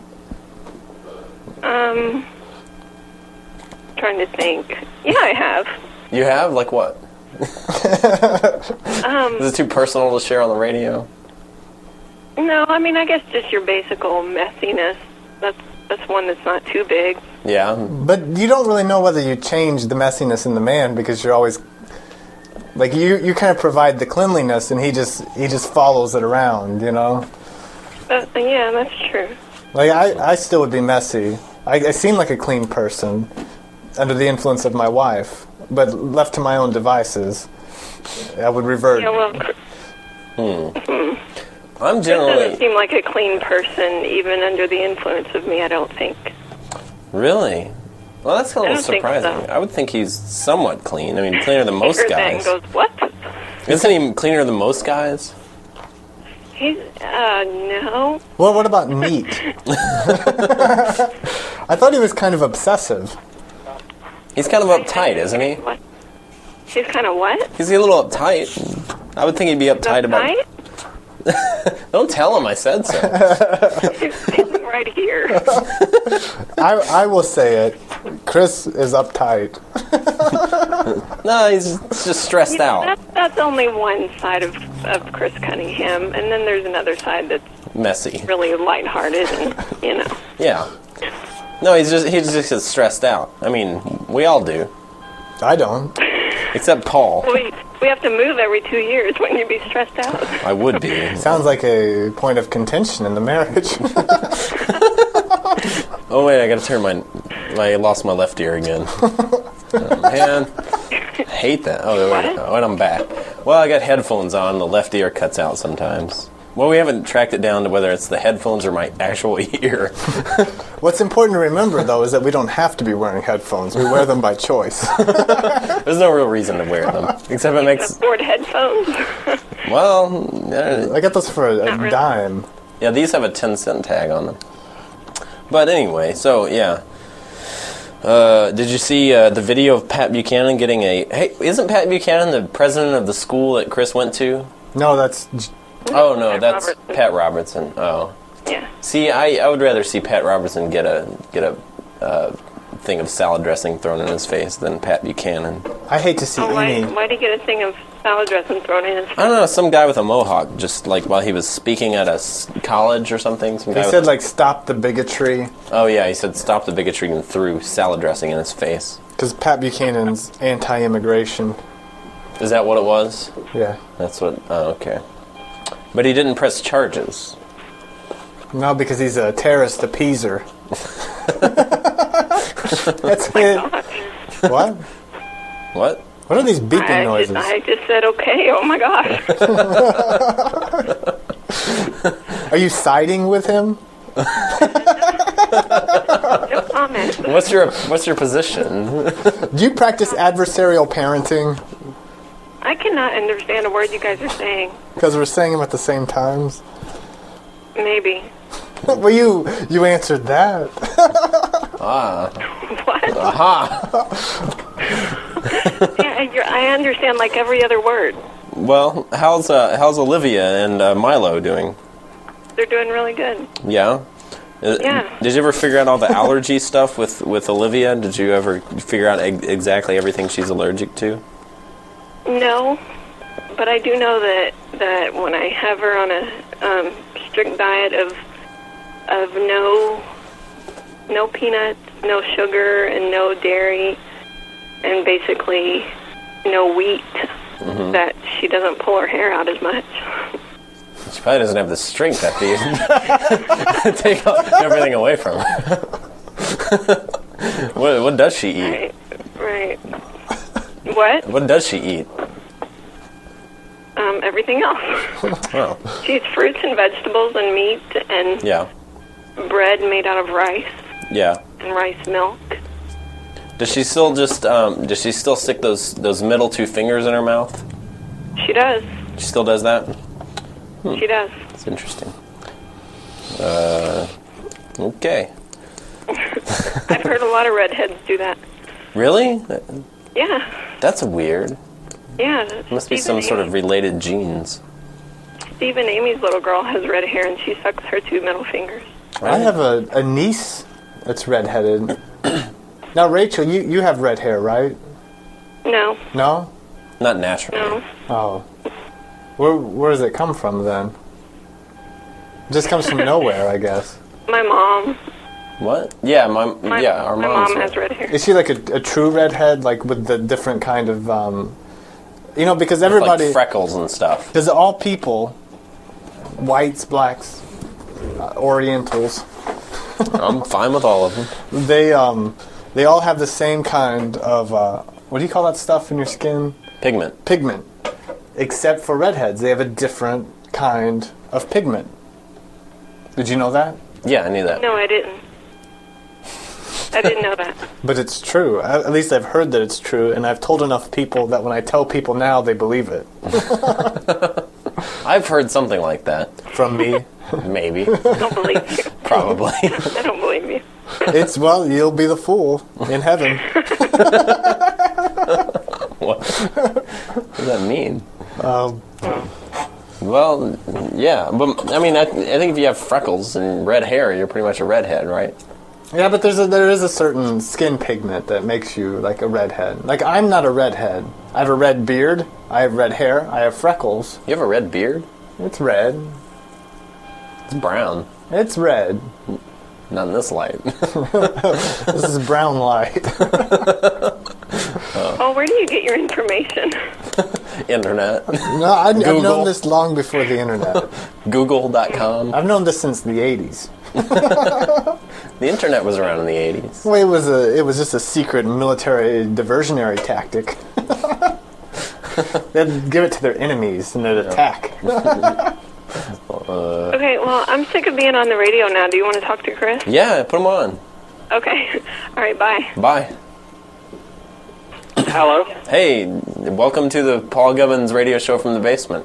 Trying to think. Yeah, I have. You have? Like what? Is it too personal to share on the radio? No, I mean, I guess just your basical messiness. That's one that's not too big. Yeah. But you don't really know whether you change the messiness in the man because you're always... Like, you kind of provide the cleanliness and he just follows it around, Yeah, that's true. Like, I still would be messy. I seem like a clean person under the influence of my wife, but left to my own devices, I would revert. Yeah, well, I'm Chris generally... doesn't seem like a clean person, even under the influence of me, I don't think. Really? Well, that's a little don't think surprising. so. I would think he's somewhat clean. I mean, cleaner than most Heard that guys. and goes, what? Isn't he cleaner than most guys? He's, no. Well, what about neat? I thought he was kind of obsessive. He's kind of uptight, isn't he? What? He's kind of what? He's a little uptight. I would think he'd be uptight about... Uptight? Don't tell him I said so. He's right here. I will say it. Chris is uptight. No, he's just stressed out. That's only one side of Chris Cunningham, and then there's another side that's Messy. really lighthearted and, Yeah. No, he's just stressed out. I mean, we all do. I don't. Except Paul. We have to move every 2 years. Wouldn't you be stressed out? I would be. Sounds like a point of contention in the marriage. Oh wait, I gotta turn I lost my left ear again. Oh, man, I hate that. Oh, wait, I'm back. Well, I got headphones on. The left ear cuts out sometimes. Well, we haven't tracked it down to whether it's the headphones or my actual ear. What's important to remember, though, is that we don't have to be wearing headphones. We wear them by choice. There's no real reason to wear them, except it makes. Afford headphones? Well, I got those for a dime. yeah, these have a 10-cent tag on them. But anyway, so yeah. Did you see the video of Pat Buchanan getting a... Hey, isn't Pat Buchanan the president of the school that Chris went to? No, that's... Oh, no, Pat that's Robertson. Pat Robertson. Oh. Yeah. See, I would rather see Pat Robertson get a thing of salad dressing thrown in his face than Pat Buchanan. I hate to see any... Why'd he get a thing of salad dressing thrown in his face? I don't know, some guy with a mohawk, just like while he was speaking at a college or something. Some guy He said, like, stop the bigotry. Oh, yeah, he said stop the bigotry and threw salad dressing in his face. Because Pat Buchanan's anti-immigration. Is that what it was? Yeah. That's what... Oh, okay. But he didn't press charges. No, because he's a terrorist appeaser. That's it. What? What? What are these beeping noises? I just said okay. Oh my gosh. Are you siding with him? No comment. What's your position? Do you practice adversarial parenting? I cannot understand a word you guys are saying. Because we're saying them at the same times. Maybe. Well, you answered that. What? Aha! Yeah, I understand like every other word. Well, how's Olivia and Milo doing? They're doing really good. Yeah. Yeah. Did you ever figure out all the allergy stuff with Olivia? Did you ever figure out exactly everything she's allergic to? No, but I do know that when I have her on a strict diet of no peanuts, no sugar, and no dairy, and basically no wheat, that she doesn't pull her hair out as much. She probably doesn't have the strength after you take everything away from her. What does she eat? Right. What? What does she eat? Everything else. Oh. She eats fruits and vegetables and meat and Yeah. bread made out of rice Yeah. and rice milk. Does she still stick those middle two fingers in her mouth? She does. She still does that? She does. That's interesting. Okay. I've heard a lot of redheads do that. Really? Yeah. That's weird. Yeah. Must be some sort of related genes. Steve and Amy's little girl has red hair, and she sucks her two middle fingers. I have a niece that's redheaded. Now, Rachel, you have red hair, right? No. No? Not naturally. No. Oh. Where does it come from, then? It just comes from nowhere, I guess. My mom. What? Yeah, our My mom's mom has red hair. Is she like a true redhead, like with the different kind of, because everybody... like freckles and stuff. Because all people, whites, blacks, Orientals, I'm fine with all of them. they all have the same kind of, what do you call that stuff in your skin? Pigment. Pigment. Except for redheads. They have a different kind of pigment. Did you know that? Yeah, I knew that. No, I didn't. I didn't know that. But it's true. At least I've heard that it's true, and I've told enough people that when I tell people now, they believe it. I've heard something like that. From me. Maybe. I don't believe you. Probably. I don't believe you. It's, well, you'll be the fool in heaven. What does that mean? Um, Well, yeah, but I mean, I think if you have freckles and red hair, you're pretty much a redhead, right? yeah, but there is a certain skin pigment that makes you like a redhead. Like, I'm not a redhead. I have a red beard. I have red hair. I have freckles. You have a red beard? It's red. It's brown. It's red. Not in this light. This is brown light. Oh, where do you get your information? Internet. No, I've Google. known this long before the internet. Google.com. I've known this since the 80s. The internet was around in the 80s. Well, it was just a secret military diversionary tactic. They'd give it to their enemies and they'd attack. Okay, well, I'm sick of being on the radio now. Do you want to talk to Chris? Yeah, put them on. Okay. All right, bye. Bye. Hello. Hey, welcome to the Paul Gubbins radio show from the basement.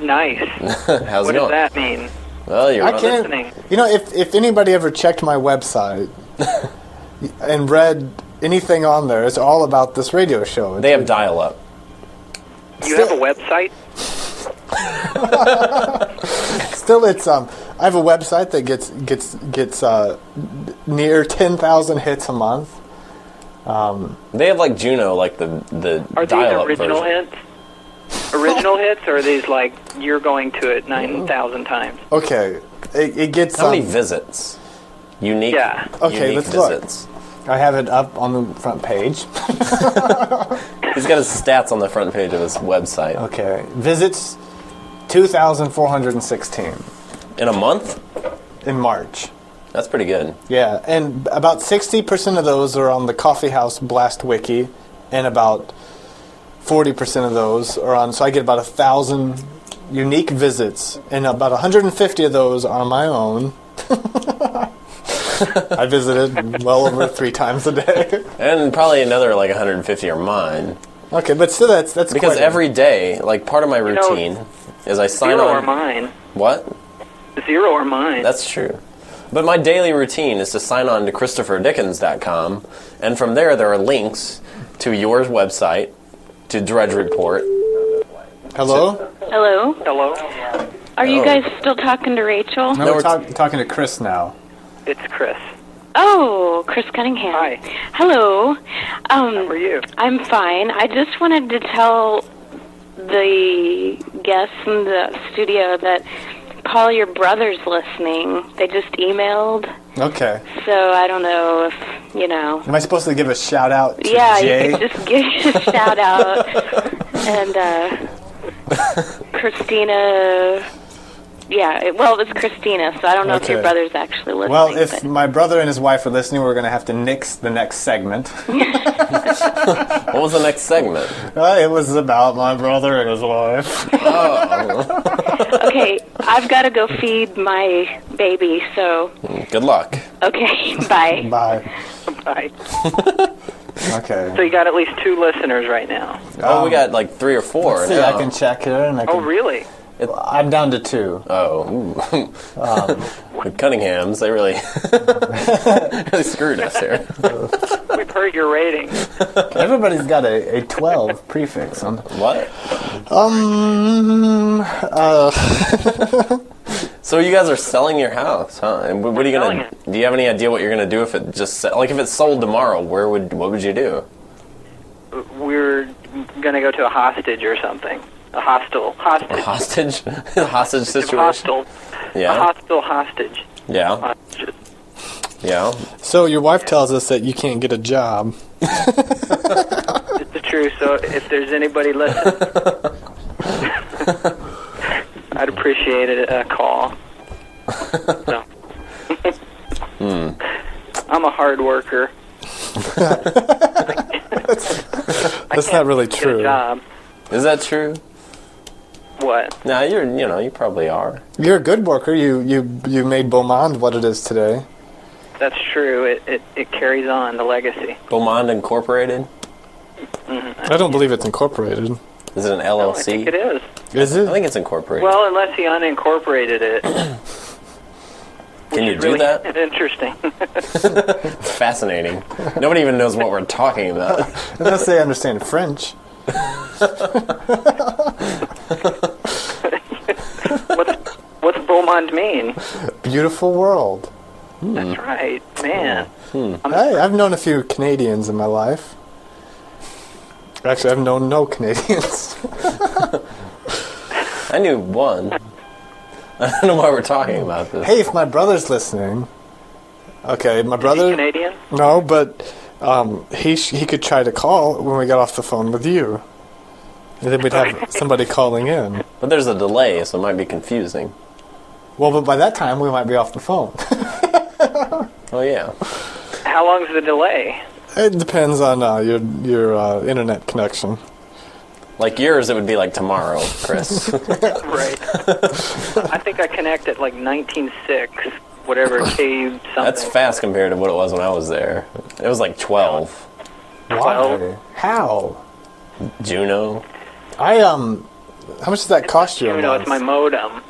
Nice. How's What it does going? that mean? Well, you're I on. can't. listening. You know, if anybody ever checked my website and read anything on there, it's all about this radio show. They have dial-up. You have a website? Still, it's I have a website that gets near 10,000 hits a month. They have like Juno, like the Are these dial-up original version. hits? Original hits, or are these like you're going to it 9,000 times? Okay, it gets. How many visits? Unique. Yeah. Okay, unique let's look. visits. I have it up on the front page. He's got his stats on the front page of his website. Okay, visits 2,416 In a month? in March. That's pretty good. Yeah, and about 60% of those are on the Coffee House Blast Wiki, and about 40% of those are on. So I get about 1,000 unique visits, and about 150 of those are my own. I visited well over 3 times a day. And probably another like 150 are mine. Okay, but still, that's Because quite every day, like part of my know, routine is I sign Zero on. are mine. What? 0 are mine. That's true. But my daily routine is to sign on to ChristopherDickens.com, and from there are links to your website, to Drudge Report. Hello? Hello? Hello. Are you guys still talking to Rachel? No, No, we're we're talking to Chris now. It's Chris. Oh, Chris Cunningham. Hi. Hello. How are you? I'm fine. I just wanted to tell the guests in the studio that Paul, your brother's listening. They just emailed, Okay. so I don't know if, you know. Am I supposed to give a shout out to Yeah, Jay? you could just give a shout out. And Christina, yeah, well, it's Christina, so I don't know if your Okay. brother's actually listening. Well, if but- my brother and his wife are listening, we're going to have to nix the next segment. What was the next segment? It was about my brother and his wife. Okay, I've got to go feed my baby, so, Good luck. okay, bye. Bye. Bye. Okay. So you got at least 2 listeners right now. Oh, we got like 3 or 4 Let's see, now. I can check here, and I can. Oh, really? I'm down to 2. Oh, ooh. The Cunninghams, they really, really screwed us here. We've heard your rating. Everybody's got a 12 prefix on. What? So you guys are selling your house, huh? And what are you selling gonna? Do you have any idea what you're gonna do if it just like if it's sold tomorrow? What would you do? We're going to go to a hostage or something. A hostage. A hostage? A hostage situation? Hostel. A Yeah. hostile hostage. Yeah. Hostages. Yeah. So your wife tells us that you can't get a job. It's true. So if there's anybody listening, I'd appreciate a call. So. I'm a hard worker. That's not really Get a true. job. Is that true? What? Nah, you probably are. You're a good worker. You made Beaumont what it is today. That's true. It carries on the legacy. Beaumont Incorporated? I don't believe it's incorporated. Is it an No, I LLC? think it is. Is I it? think it's incorporated. Well, unless he unincorporated it. Can you It's do really that? Interesting. It's fascinating. Nobody even knows what we're talking about. Unless they understand French. What's Beaumont mean? Beautiful world. That's right, man. Hey, I've known a few Canadians in my life. Actually, I've known no Canadians. I knew one. I don't know why we're talking about this. Hey, if my brother's listening. Okay, my Is he brother. Canadian? No, but he could try to call when we got off the phone with you. And then we'd have somebody calling in. But there's a delay, so it might be confusing. Well, but by that time, we might be off the phone. Oh, yeah. How long's the delay? It depends on your internet connection. Like yours, it would be like tomorrow, Chris. Right. I think I connect at like 19.6, whatever, K something. That's fast compared to what it was when I was there. It was like 12. Why? How? Juno. How much does that cost you? You know, it's my modem.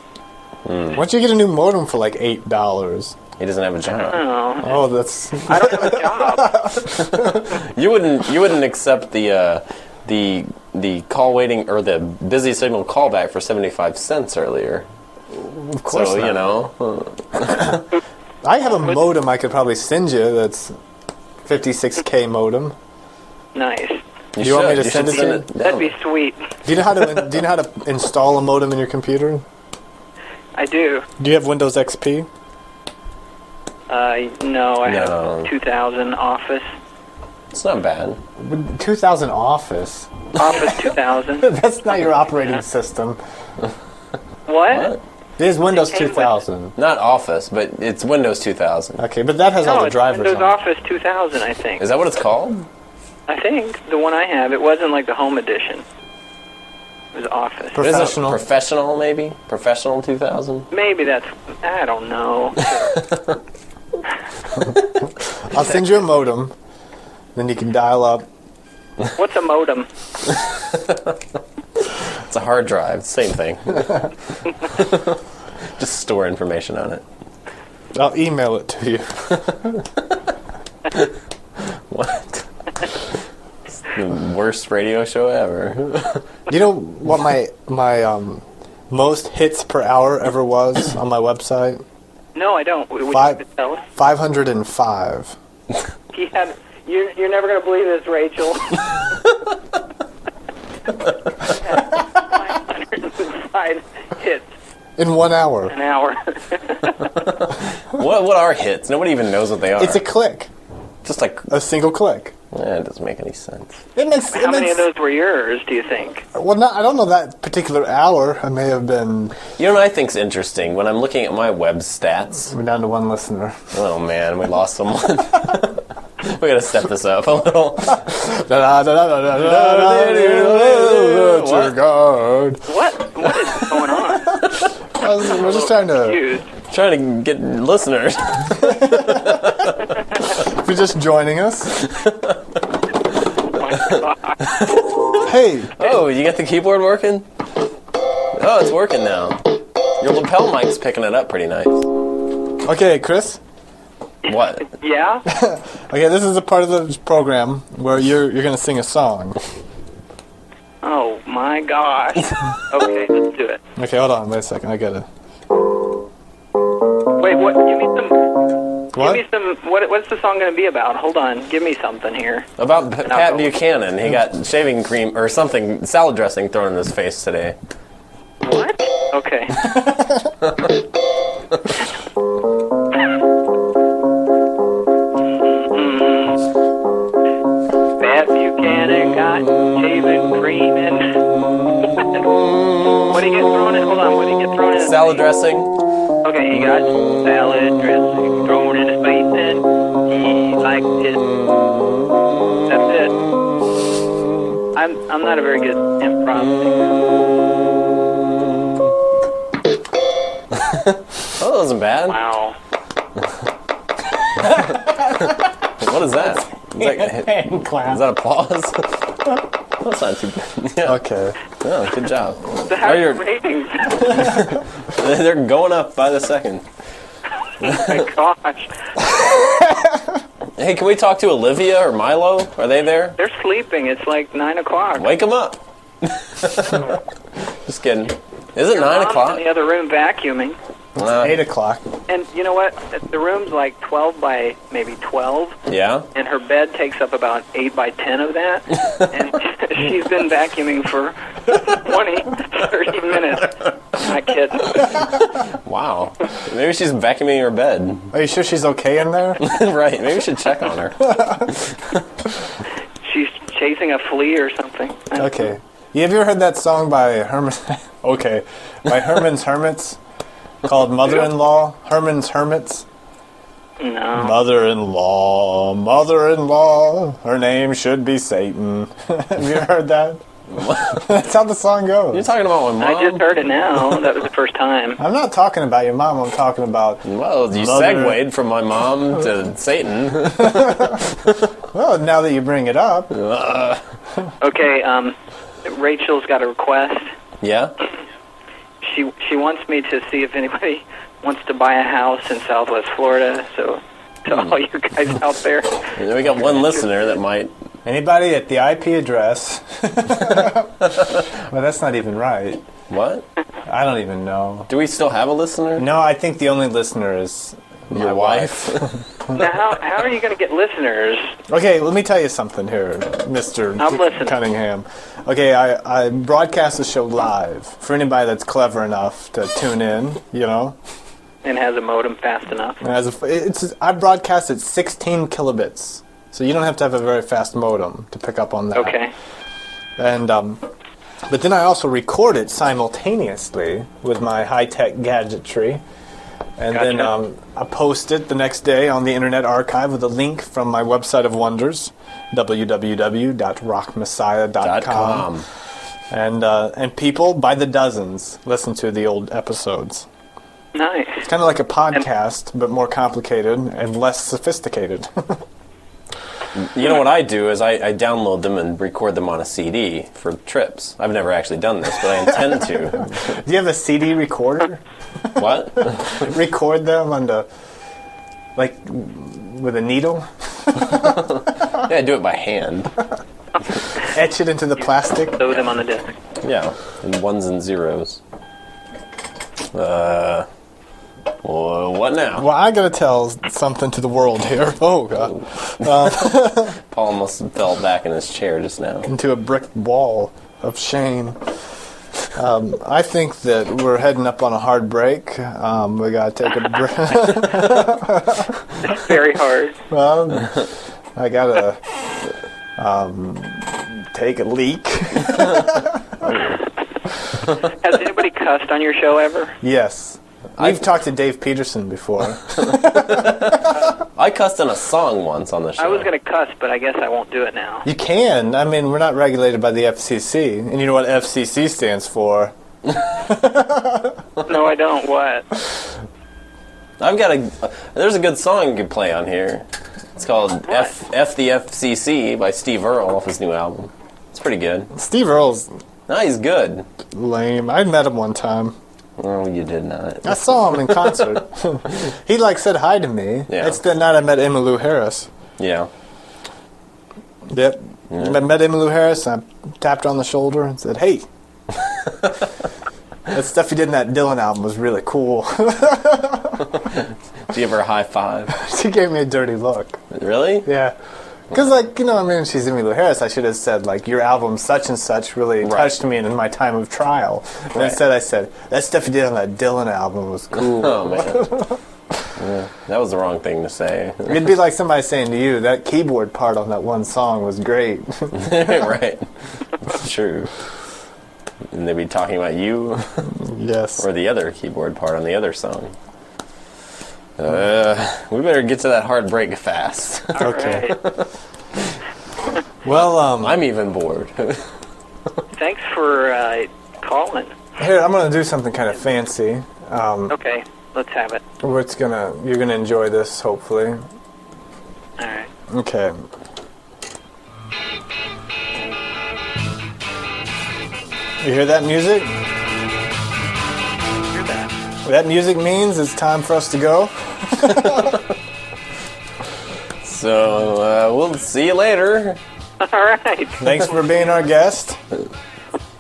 Why don't you get a new modem for like $8? He doesn't have a job. Oh, Oh, that's. I don't have a job. You wouldn't accept the call waiting or the busy signal callback for 75 cents earlier. Of course So not. you know. I have a modem I could probably send you. That's 56K modem. Nice. Do you want me to send it to you? That'd be sweet. Do you know how to install a modem in your computer? I do. Do you have Windows XP? No, I No. have 2000 Office. It's not bad. 2000 Office. Office 2000. That's not your operating system. What? It is Windows It came with- 2000. Not Office, but it's Windows 2000. Okay, but that has all No, the it's drivers Windows on it. Office 2000, I think. Is that what it's called? I think the one I have, it wasn't like the home edition. It was Office. What is it? Professional. Professional, maybe? Professional 2000? Maybe that's, I don't know. I'll send you a modem. Then you can dial up. What's a modem? It's a hard drive. Same thing. Just store information on it. I'll email it to you. What? It's the worst radio show ever. You know what my most hits per hour ever was on my website? No, I don't. Would you Five- have to tell us? 505. Yeah, you're never going to believe this, Rachel. 505 hits In 1 hour. an hour. What are hits? Nobody even knows what they are. It's a click. Just like, A single click. it doesn't make any sense. It makes. How many of those were yours, do you think? Well, I don't know that particular hour. I may have been. You know what I think's interesting? When I'm looking at my web stats, We're down to one listener. oh man, we lost someone. We gotta step this up a little. What? God. What is going on? We're just trying to. Confused. Trying to get listeners. If you're just joining us. Oh my God. Hey, Oh, you got the keyboard working? Oh, it's working now. Your lapel mic's picking it up pretty nice. okay, Chris. What? Yeah? Okay, this is a part of the program where you're going to sing a song. Oh my gosh. Okay, let's do it. Okay, hold on, wait a second. I got it. Wait, what? Give me some. What? Give me some. What's the song going to be about? Hold on. Give me something here. About Pat go. Buchanan. He got shaving cream or something, salad dressing thrown in his face today. What? Okay. Pat Buchanan got shaving cream in. What do you get thrown in? Hold on. What do you get thrown in? Salad dressing. Okay, he got salad dressing thrown in his face and he liked it. That's it. I'm not a very good improv singer. Oh, that wasn't bad. Wow. What is that? Is that applause? That's not too bad. Yeah. Okay. Oh, good job. So how are your you're- ratings? They're going up by the second. Oh my gosh. Hey, can we talk to Olivia or Milo? Are they there? They're sleeping. It's like 9 o'clock. Wake them up. Just kidding. Is it 9 Mom's o'clock? in the other room vacuuming. 8 o'clock. And you know what? The room's like 12 by maybe 12, Yeah? and her bed takes up about 8 by 10 of that. And she's been vacuuming for 20, 30 minutes. I'm not kidding. Wow. Maybe she's vacuuming her bed. Are you sure she's okay in there? Right. Maybe we should check on her. She's chasing a flea or something. Okay. You have you ever heard that song by by Herman's Hermits called Mother-in-Law? Herman's Hermits? No. Mother-in-law, her name should be Satan. Have you ever heard that? That's how the song goes. You're talking about my mom? I just heard it now. That was the first time. I'm not talking about your mom, I'm talking about... Well, you Mother- segued from my mom to Satan. Well, now that you bring it up... Okay, Rachel's got a request. Yeah? She wants me to see if anybody wants to buy a house in Southwest Florida. So to all you guys out there, We got one listener that might... Anybody at the IP address... Well, that's not even right. What? I don't even know. Do we still have a listener? No, I think the only listener is my Your wife? now how are you going to get listeners? Okay, let me tell you something here, Mr. I'm listening. Cunningham. Okay, I broadcast the show live for anybody that's clever enough to tune in, you know. And has a modem fast enough? I broadcast at 16 kilobits, so you don't have to have a very fast modem to pick up on that. Okay. And but then I also record it simultaneously with my high-tech gadgetry. And then Gotcha. I post it the next day on the Internet Archive with a link from my website of wonders, www.rockmessiah.com. And people by the dozens listen to the old episodes. Nice. It's kind of like a podcast, but more complicated and less sophisticated. You know what I do is I download them and record them on a CD for trips. I've never actually done this, but I intend to. Do you have a CD recorder? What? Record them on the, like, with a needle? Yeah, I do it by hand. Etch it into the plastic? Throw them on the disc. Yeah, in ones and zeros. Well, what now? Well, I gotta tell something to the world here. Oh, God. Paul almost fell back in his chair just now. Into a brick wall of shame. I think that we're heading up on a hard break. We gotta take a break. It's very hard. I gotta take a leak. Has anybody cussed on your show ever? Yes. I've talked to Dave Peterson before. I cussed in a song once on the show. I was going to cuss, but I guess I won't do it now. You can. I mean, we're not regulated by the FCC. And you know what FCC stands for? No, I don't. What? I've got there's a good song you could play on here. It's called F the FCC by Steve Earle off his new album. It's pretty good. Steve Earle's No, he's good. lame. I met him one time. Oh, you did not. I saw him in concert. He, said hi to me. Yeah. It's the night I met Emmylou Harris. Yeah. Yep. I met Emmylou Harris, and I tapped her on the shoulder and said, hey. That stuff you did in that Dylan album was really cool. Did you give her a high five? She gave me a dirty look. Really? Yeah. Because, she's Emmylou Harris. I should have said, your album such and such really touched me in my time of trial. And instead I said, that stuff you did on that Dylan album was cool. Oh, man. Yeah, that was the wrong thing to say. It'd be like somebody saying to you, that keyboard part on that one song was great. Right. It's true. And they'd be talking about you Yes. or the other keyboard part on the other song. We better get to that hard break fast. Okay. Right. Well, I'm even bored. Thanks for calling. here, I'm going to do something kind of fancy. Okay, let's have it. You're gonna enjoy this, hopefully. All right. Okay. You hear that music? Hear that? What that music means it's time for us to go. So, we'll see you later. All right. Thanks for being our guest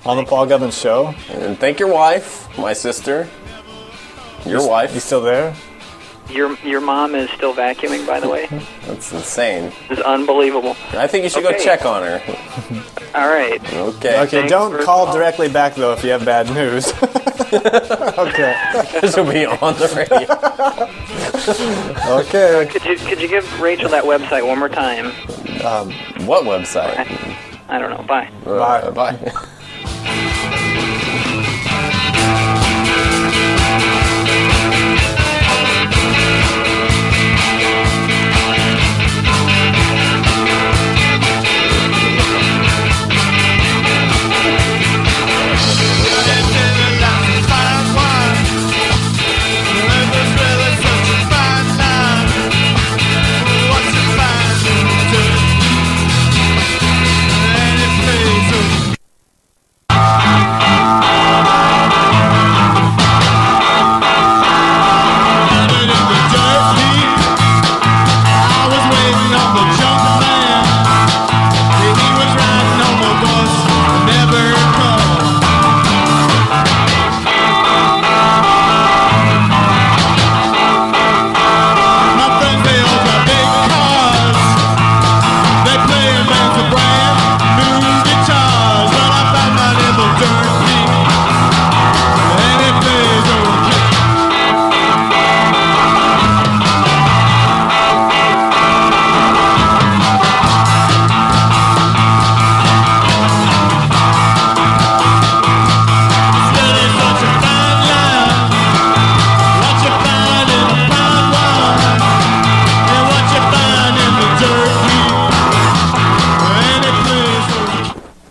on the Paul Gubbins Show. And thank your wife, my sister. Your wife. You still there? Your mom is still vacuuming, by the way. That's insane. This is unbelievable. I think you should go Okay. check on her. All right. Okay. Okay, Thanks don't for the call call. directly back, though, if you have bad news. Okay. She'll be on the radio. Okay. Could you give Rachel that website one more time? What website? I don't know. Bye. Bye. Bye.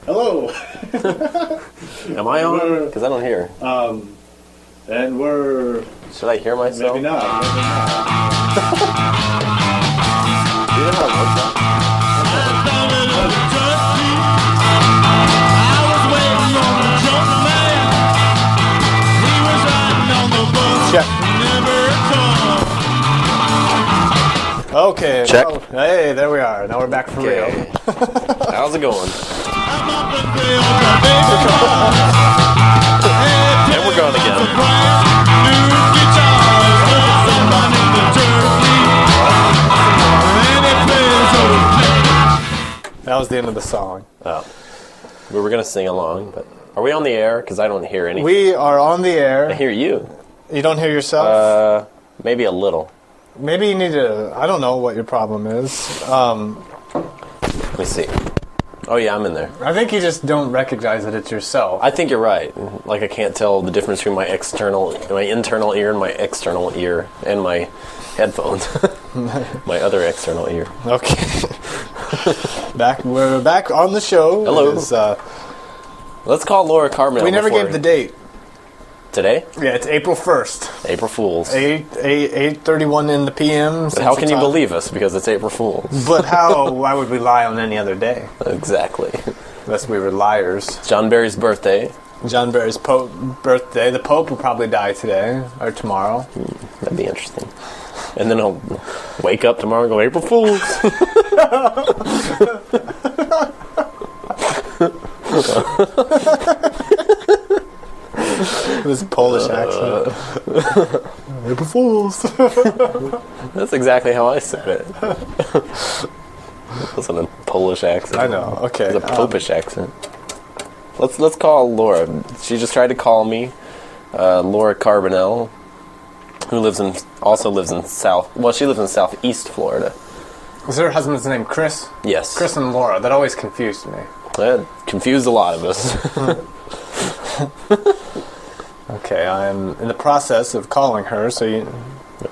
Hello. Am I on? Because I don't hear. And we're... Should I hear myself? Maybe not. Do you know how it works out? Check. Okay. Check. Oh, hey, there we are. Now we're back for real. Okay. How's it going? And we're going again. That was the end of the song. Oh. We were going to sing along, but are we on the air? Because I don't hear anything. We are on the I air. hear you. You don't hear yourself? Maybe a little. Maybe you need to... I don't know what your problem is. Let me see. Oh yeah, I'm in there. I think you just don't recognize that it's yourself. I think you're right. Like I can't tell the difference between my internal ear and my external ear and my headphones. My other external ear. Okay. We're back on the show. Hello. It is, Let's call Laura Carmen. we never gave the date. Today? Yeah, it's April 1st. April Fools. 8:31 in the PM. But how can you believe us? Because it's April Fools. But how? Why would we lie on any other day? Exactly. Unless we were liars. John Barry's birthday. John Barry's birthday. The Pope will probably die today or tomorrow. That'd be interesting. And then he'll wake up tomorrow and go, April Fools. This Polish accent. April Fools. That's exactly how I said it. It wasn't a Polish accent. I know. Okay. It's a Popish accent. Let's call Laura. She just tried to call me. Laura Carbonell, who also lives in she lives in southeast Florida. Was her husband's name Chris? Yes. Chris and Laura. That always confused me. That confused a lot of us. Okay, I'm in the process of calling her, so you...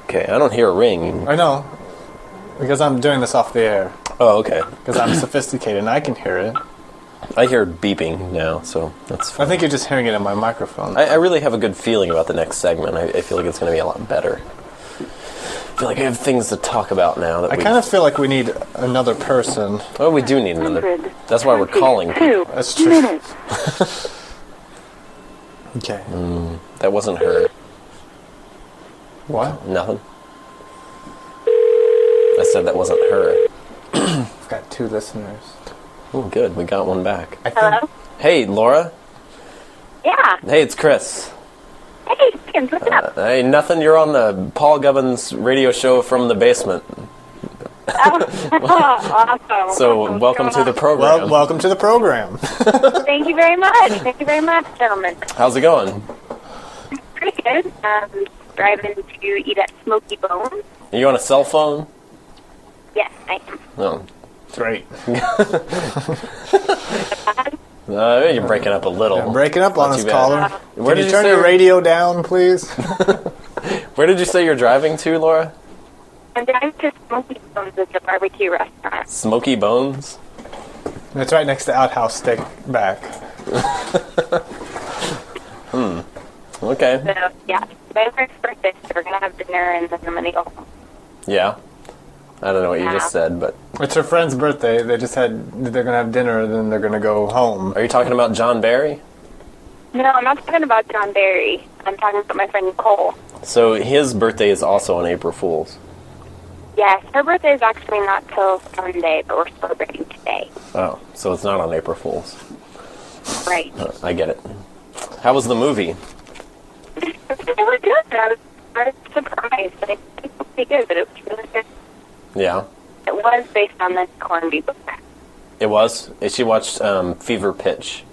Okay, I don't hear a ring. I know. Because I'm doing this off the air. Oh, okay. Because I'm sophisticated and I can hear it. I hear beeping now, so that's I fine. think you're just hearing it in my microphone. I really have a good feeling about the next segment. I feel like it's going to be a lot better. I feel like I have things to talk about now. I kind of feel like we need another person. Oh, we do need another. That's why we're calling people. That's true. Okay. That wasn't her. What? Nothing. I said that wasn't her. I've got 2 listeners. Oh, good. We got one back. I think, Hello? Hey, Laura. Yeah. Hey, it's Chris. Hey, Dickens, what's up? Hey, nothing. You're on the Paul Gubbins radio show from the basement. Awesome. So, welcome to the program. Well, welcome to the program. Thank you very much. Thank you very much, gentlemen. How's it going? Pretty good. Driving to eat at Smoky Bones. Are you on a cell phone? Yes, I am. No. Great. You're breaking up a little. I'm breaking up on Not us, too bad. caller. Where Can did you turn say your radio down, please? Where did you say you're driving to, Laura? I'm driving to Smoky Bones. It's a barbecue restaurant. Smoky Bones? It's right next to Outhouse Steak Back. Okay. So, yeah, my friend's birthday, so we're going to have dinner and then I'm going to go home. Yeah. I don't know what you Yeah. just said, but... It's her friend's birthday. They're going to have dinner, then they're going to go home. Are you talking about John Barry? No, I'm not talking about John Barry. I'm talking about my friend Nicole. So his birthday is also on April Fool's. Yes, her birthday is actually not till Sunday, but we're celebrating today. Oh, so it's not on April Fool's. Right. I get it. How was the movie? It was good. I was surprised. I think it was pretty good, but it was really good. Yeah. It was based on the Hornby book. It was. She watched Fever Pitch,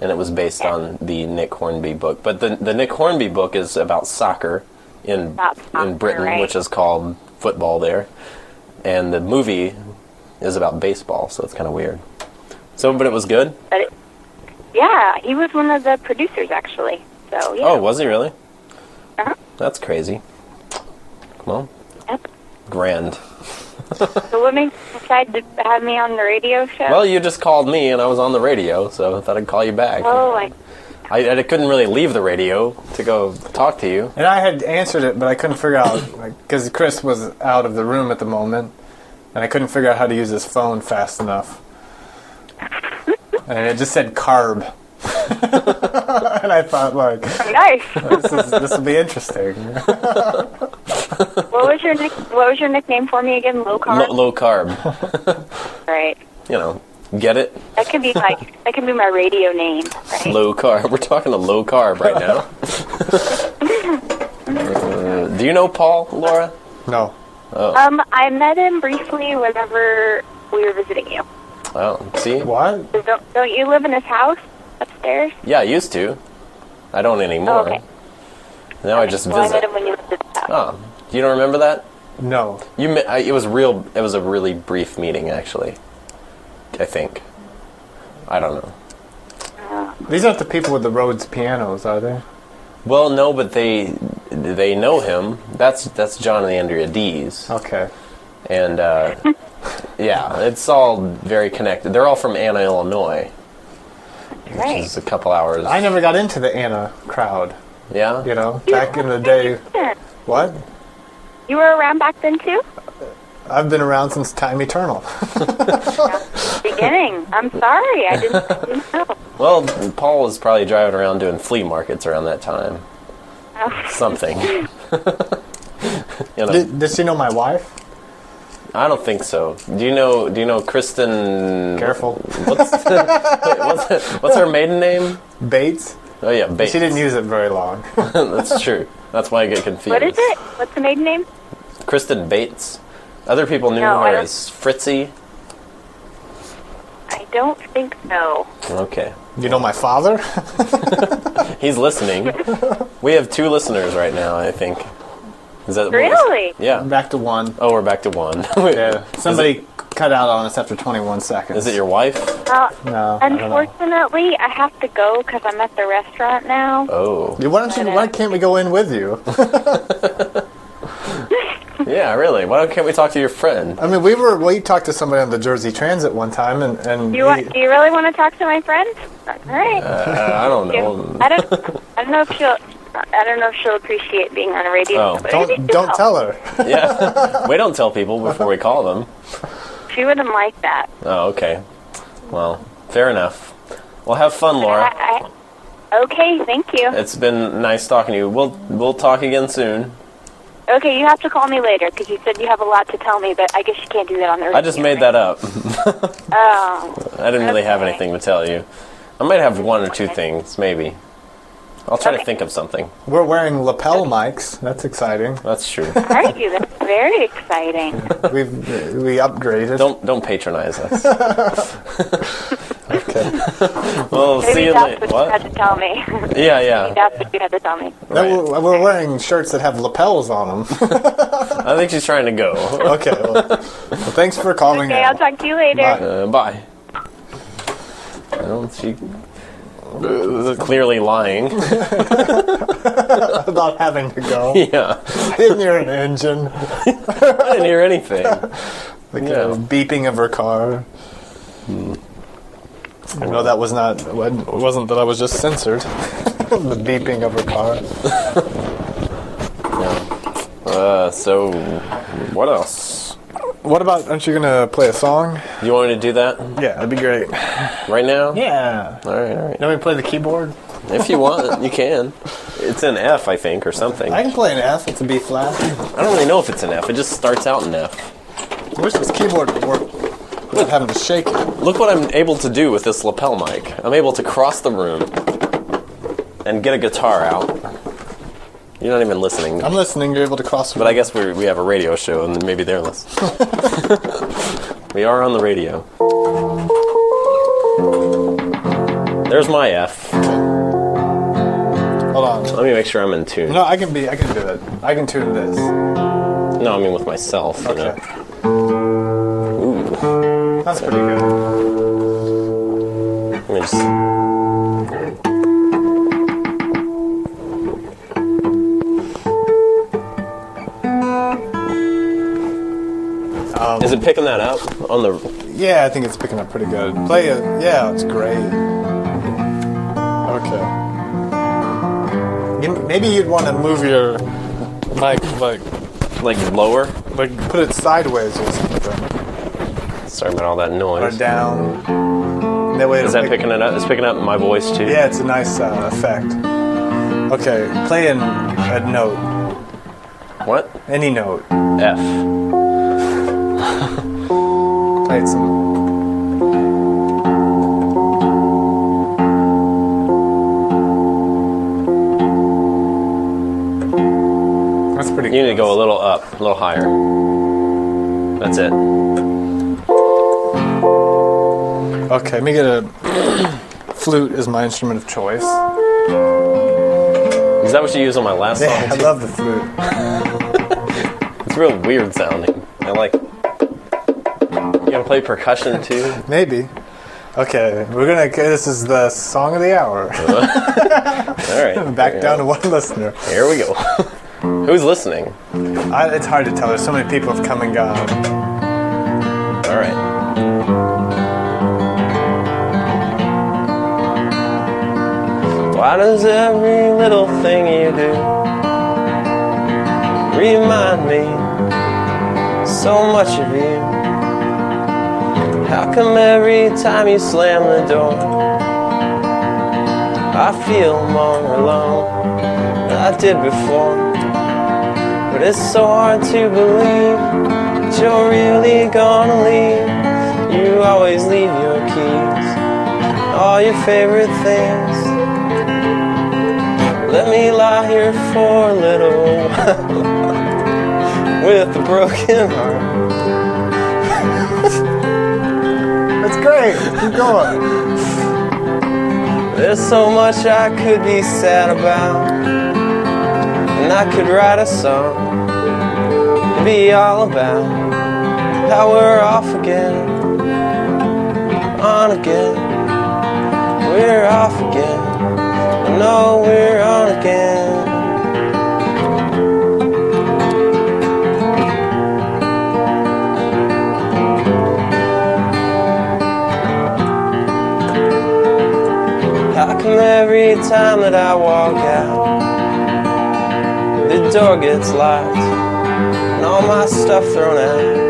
and it was based on the Nick Hornby book. But the Nick Hornby book is about soccer in Britain, right. which is called football there. And the movie is about baseball, so it's kind of weird. So, but it was good? But yeah, he was one of the producers, actually. So, yeah. Oh, was he really? Uh-huh. That's crazy. Well, Yep. grand. So what made you decide to have me on the radio show? Well, you just called me, and I was on the radio, so I thought I'd call you back. Oh, I couldn't really leave the radio to go talk to you. And I had answered it, but I couldn't figure out, because Chris was out of the room at the moment, and I couldn't figure out how to use his phone fast enough. And it just said carb. And I thought, like, nice. this will be interesting. What was your nickname for me again? Low carb. Low carb. Right. You know, get it? That could be my radio name. Right. Low carb. We're talking to low carb right now. Do you know Paul, Laura? No. I met him briefly whenever we were visiting you. Oh, see? What? So don't you live in his house upstairs? Yeah, I used to. I don't anymore. Oh, okay. Now I just Well, I met visit. him when you lived at his house. Oh, you don't remember that? No. It was real. It was a really brief meeting, actually. I think. I don't know. These aren't the people with the Rhodes pianos, are they? Well, no, but they know him. That's John and Andrea Dees, Okay. and yeah, it's all very connected. They're all from Anna, Illinois, which Right. is a couple hours. I never got into the Anna crowd, Yeah. you know, back in the day. What? You were around back then too? I've been around since time eternal. Beginning. I'm sorry. I didn't know. Well, Paul was probably driving around doing flea markets around that time. Oh. Something. You know, Did she know my wife? I don't think so. Do you know Kristen? Careful. What's her maiden name? Bates? Oh yeah, Bates. She didn't use it very long. That's true. That's why I get confused. What is it? What's the maiden name? Kristen Bates. Other people knew No, I her don't- as Fritzy. I don't think so. Okay. You know my father? He's listening. We have 2 listeners right now, I think. Is that Really? Yeah. Back to one. Oh, we're back to 1. Yeah. Somebody cut out on us after 21 seconds. Is it your wife? No, I don't know. Unfortunately, I have to go because I'm at the restaurant now. Oh. Yeah, why can't we go in with you? Yeah, really. Why can't we talk to your friend? I mean, we talked to somebody on the Jersey Transit one time, and Do you really want to talk to my friend? All right. I don't know. I don't know if she'll appreciate being on a radio. Oh. but maybe she don't will. tell her. Yeah. We don't tell people before we call them. She wouldn't like that. Oh, okay. Well, fair enough. Well, have fun, Laura. Okay, thank you. It's been nice talking to you. We'll talk again soon. Okay, you have to call me later because you said you have a lot to tell me, but I guess you can't do that on the radio. I just made that up. Oh. I didn't really have Okay. anything to tell you. I might have 1 or 2 things, maybe. I'll try to think of something. We're wearing lapel mics. That's exciting. That's true. Are you? That's very exciting. We upgraded. Don't patronize us. Okay. Well, see Maybe you that's later. what you had to tell me. Yeah, Maybe yeah. that's what you had to tell me. No, we're wearing shirts that have lapels on them. I think she's trying to go. Okay. Well, thanks for calling Okay, in. I'll talk to you later. Bye. Well, she clearly lying. About having to go. Yeah. I didn't hear an engine. I didn't hear anything. Like a beeping of her car. No, that was not. It wasn't that I was just censored. The beeping of her car. So, what else? What about? Aren't you gonna play a song? You want me to do that Yeah, that'd be great. right now? Yeah. All right. Let me play the keyboard. If you want, you can. It's an F, I think, or something. I can play an F. It's a B flat. I don't really know if it's an F. It just starts out in F. I wish this keyboard would work without having to shake it. Look what I'm able to do with this lapel mic. I'm able to cross the room and get a guitar out. You're not even listening. I'm listening. You're able to cross. But I guess we have a radio show, and maybe they're listening. We are on the radio. There's my F. Hold on. Let me make sure I'm in tune. No, I can do it. I can tune this. No, I mean with myself. You Okay. know? Ooh. That's pretty good. Let me just. Is it picking that up on the? Yeah, I think it's picking up pretty good. Play it. Yeah, it's great. Okay. Maybe you'd want to move your mic, like Lower? put it sideways or something, Sorry about all that or noise. down. That way Is it'll that picking it up? It's picking up my voice too. Yeah, it's a nice effect. Okay, play a note. What? Any note. F. Play it some. That's pretty You need to go a little up, a little higher. That's it. Okay, let me get a flute as my instrument of choice. Is that what you used on my last song? Yeah, I too? love the flute. It's real weird sounding. I like. You gonna play percussion too? Maybe. Okay, this is the song of the hour. All right. Back down to one listener. Here we go. Who's listening? It's hard to tell. There's so many people have come and gone. All right. Why does every little thing you do remind me so much of you? How come every time you slam the door I feel more alone than I did before? But it's so hard to believe that you're really gonna leave. You always leave your keys, all your favorite things. Let me lie here for a little with a broken heart. That's great. Keep going. There's so much I could be sad about, and I could write a song to be all about how we're off again, on again. We're off again. I know we're on again. How come every time that I walk out, the door gets locked and all my stuff thrown out?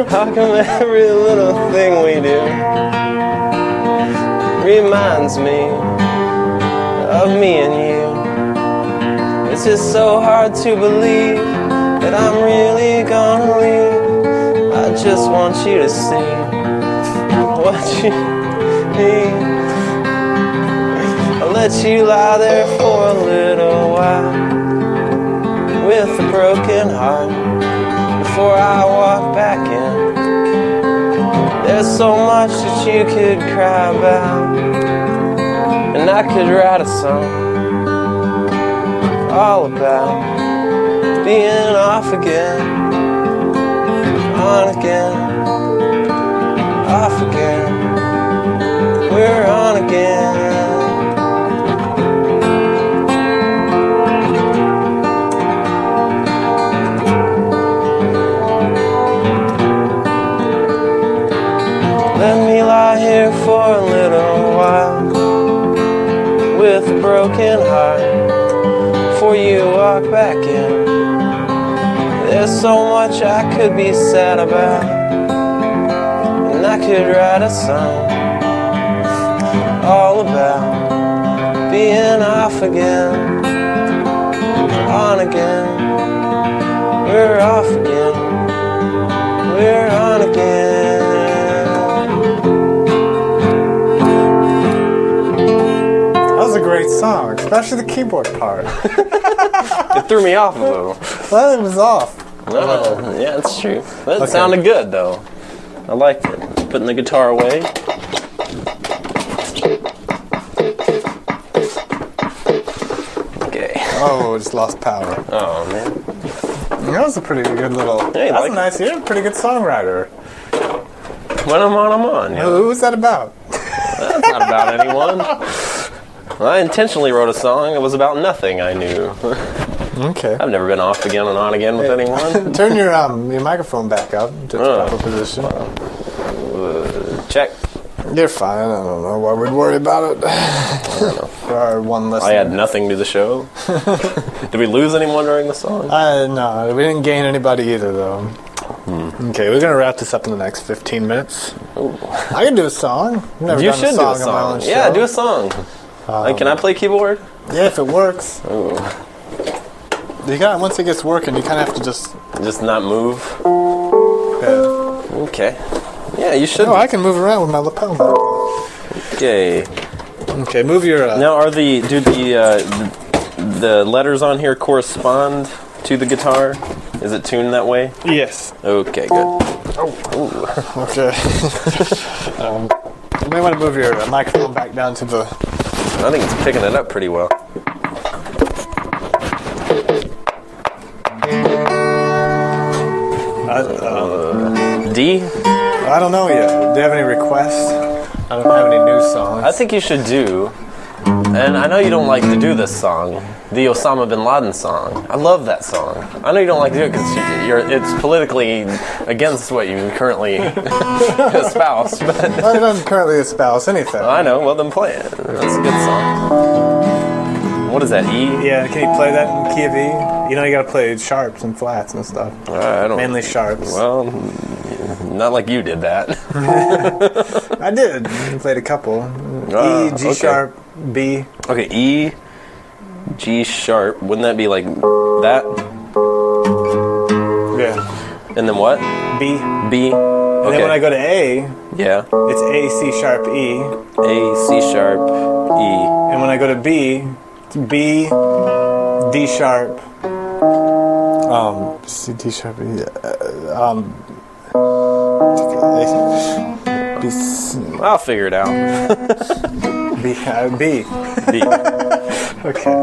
How come every little thing we do reminds me of me and you? It's just so hard to believe that I'm really gonna leave. I just want you to see what you mean. let you lie there for a little while with a broken heart before I walk back in. There's so much that you could cry about, and I could write a song all about being off again, on again, off again. We're on again. Let me lie here for a little while with a broken heart before you walk back in. There's so much I could be sad about, and I could write a song all about being off again, on again. We're off again, we're on again. That was a great song, especially the keyboard part. It threw me off a little. Well, it was off. Yeah, it's true. But it sounded good, though. I liked it. Putting the guitar away. Okay. Oh, just lost power. Oh, man. That was a pretty good little. Hey, that's like- a nice. You're a pretty good songwriter. When I'm on. Yeah. Who was that about? That's not about anyone. Well, I intentionally wrote a song. It was about nothing I knew. Okay. I've never been off again and on again with anyone. Turn your microphone back up to the proper position. Check. You're fine. I don't know why we'd worry about it. For our one listener. I add nothing to the show. Did we lose anyone during the song? No, we didn't gain anybody either, though. Okay, we're gonna wrap this up in the next 15 minutes. Ooh. I can do a song. I've never You done should a do a song on my own song. Yeah, show. do a song. Can I play keyboard? Yeah, if it works. Ooh. Once it gets working, you kind of have to just. Just not move. Yeah. Okay. Yeah, you should. Oh, I can move around with my lapel. Okay. Okay, move your. Now, do the letters on here correspond to the guitar? Is it tuned that way? Yes. Okay, good. Okay. You may want to move your microphone back down to the. I think it's picking it up pretty well. D? I don't know yet. Do you have any requests? I don't have any new songs. I think you should do, and I know you don't like to do this song, the Osama bin Laden song. I love that song. I know you don't like to do it because it's politically against what you currently espouse, but I don't currently espouse anything. I know. Well, then play it. That's a good song. What is that, E? Yeah, can you play that in key of E? You know, you gotta play sharps and flats and stuff. I don't. Mainly sharps. Well, not like you did that. I did. I played a couple. E, G okay. sharp, B. Okay, E, G sharp. Wouldn't that be like that? Yeah. And then what? B. B. And Okay. then when I go to A, Yeah. it's A, C sharp, E. A, C sharp, E. And when I go to B, it's B, D sharp, C, D sharp, E, B, C, I'll figure it out. B, B. B. Okay.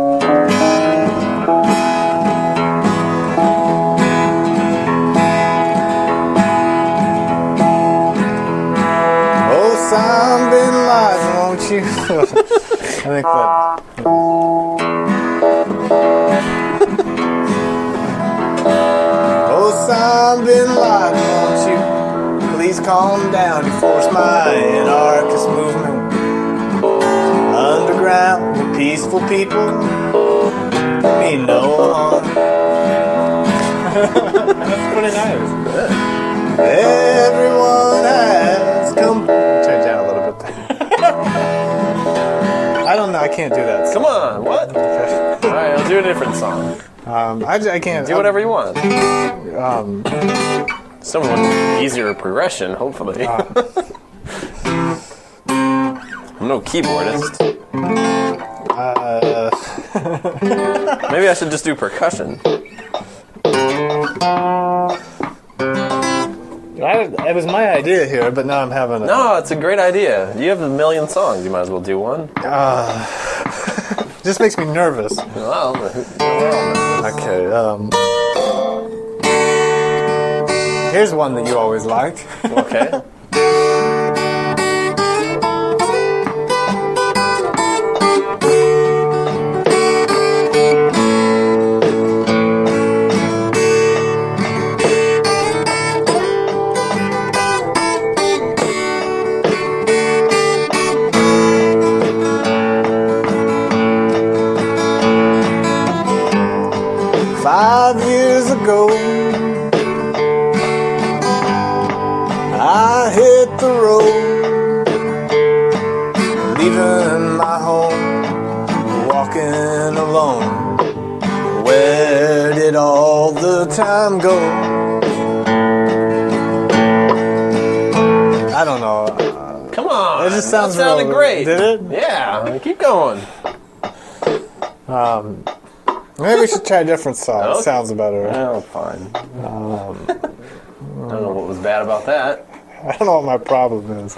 Osama bin Laden, won't you? I think that. Osama bin Laden, won't you? Please calm down. You force my anarchist movement. Underground, peaceful people mean no harm. That's pretty nice. Everyone has come. Turn it down a little bit. I don't know. I can't do that. Come on, what? All right, I'll do a different song. I can't. Do whatever you want. Some easier progression, hopefully. I'm no keyboardist. Maybe I should just do percussion. It was my idea here, but now I'm having a... No, it's a great idea. You have a million songs. You might as well do one. Just makes me nervous. Well, Okay, here's one that you always liked. okay. 5 years ago, I hit the road, leaving my home, walking alone. Where did all the time go? I don't know. Come on. It just sounds that sounded real- great. Did it? Yeah. Keep going. Maybe we should try a different song. It Okay. sounds better. Oh, fine. I don't know what was bad about that. I don't know what my problem is.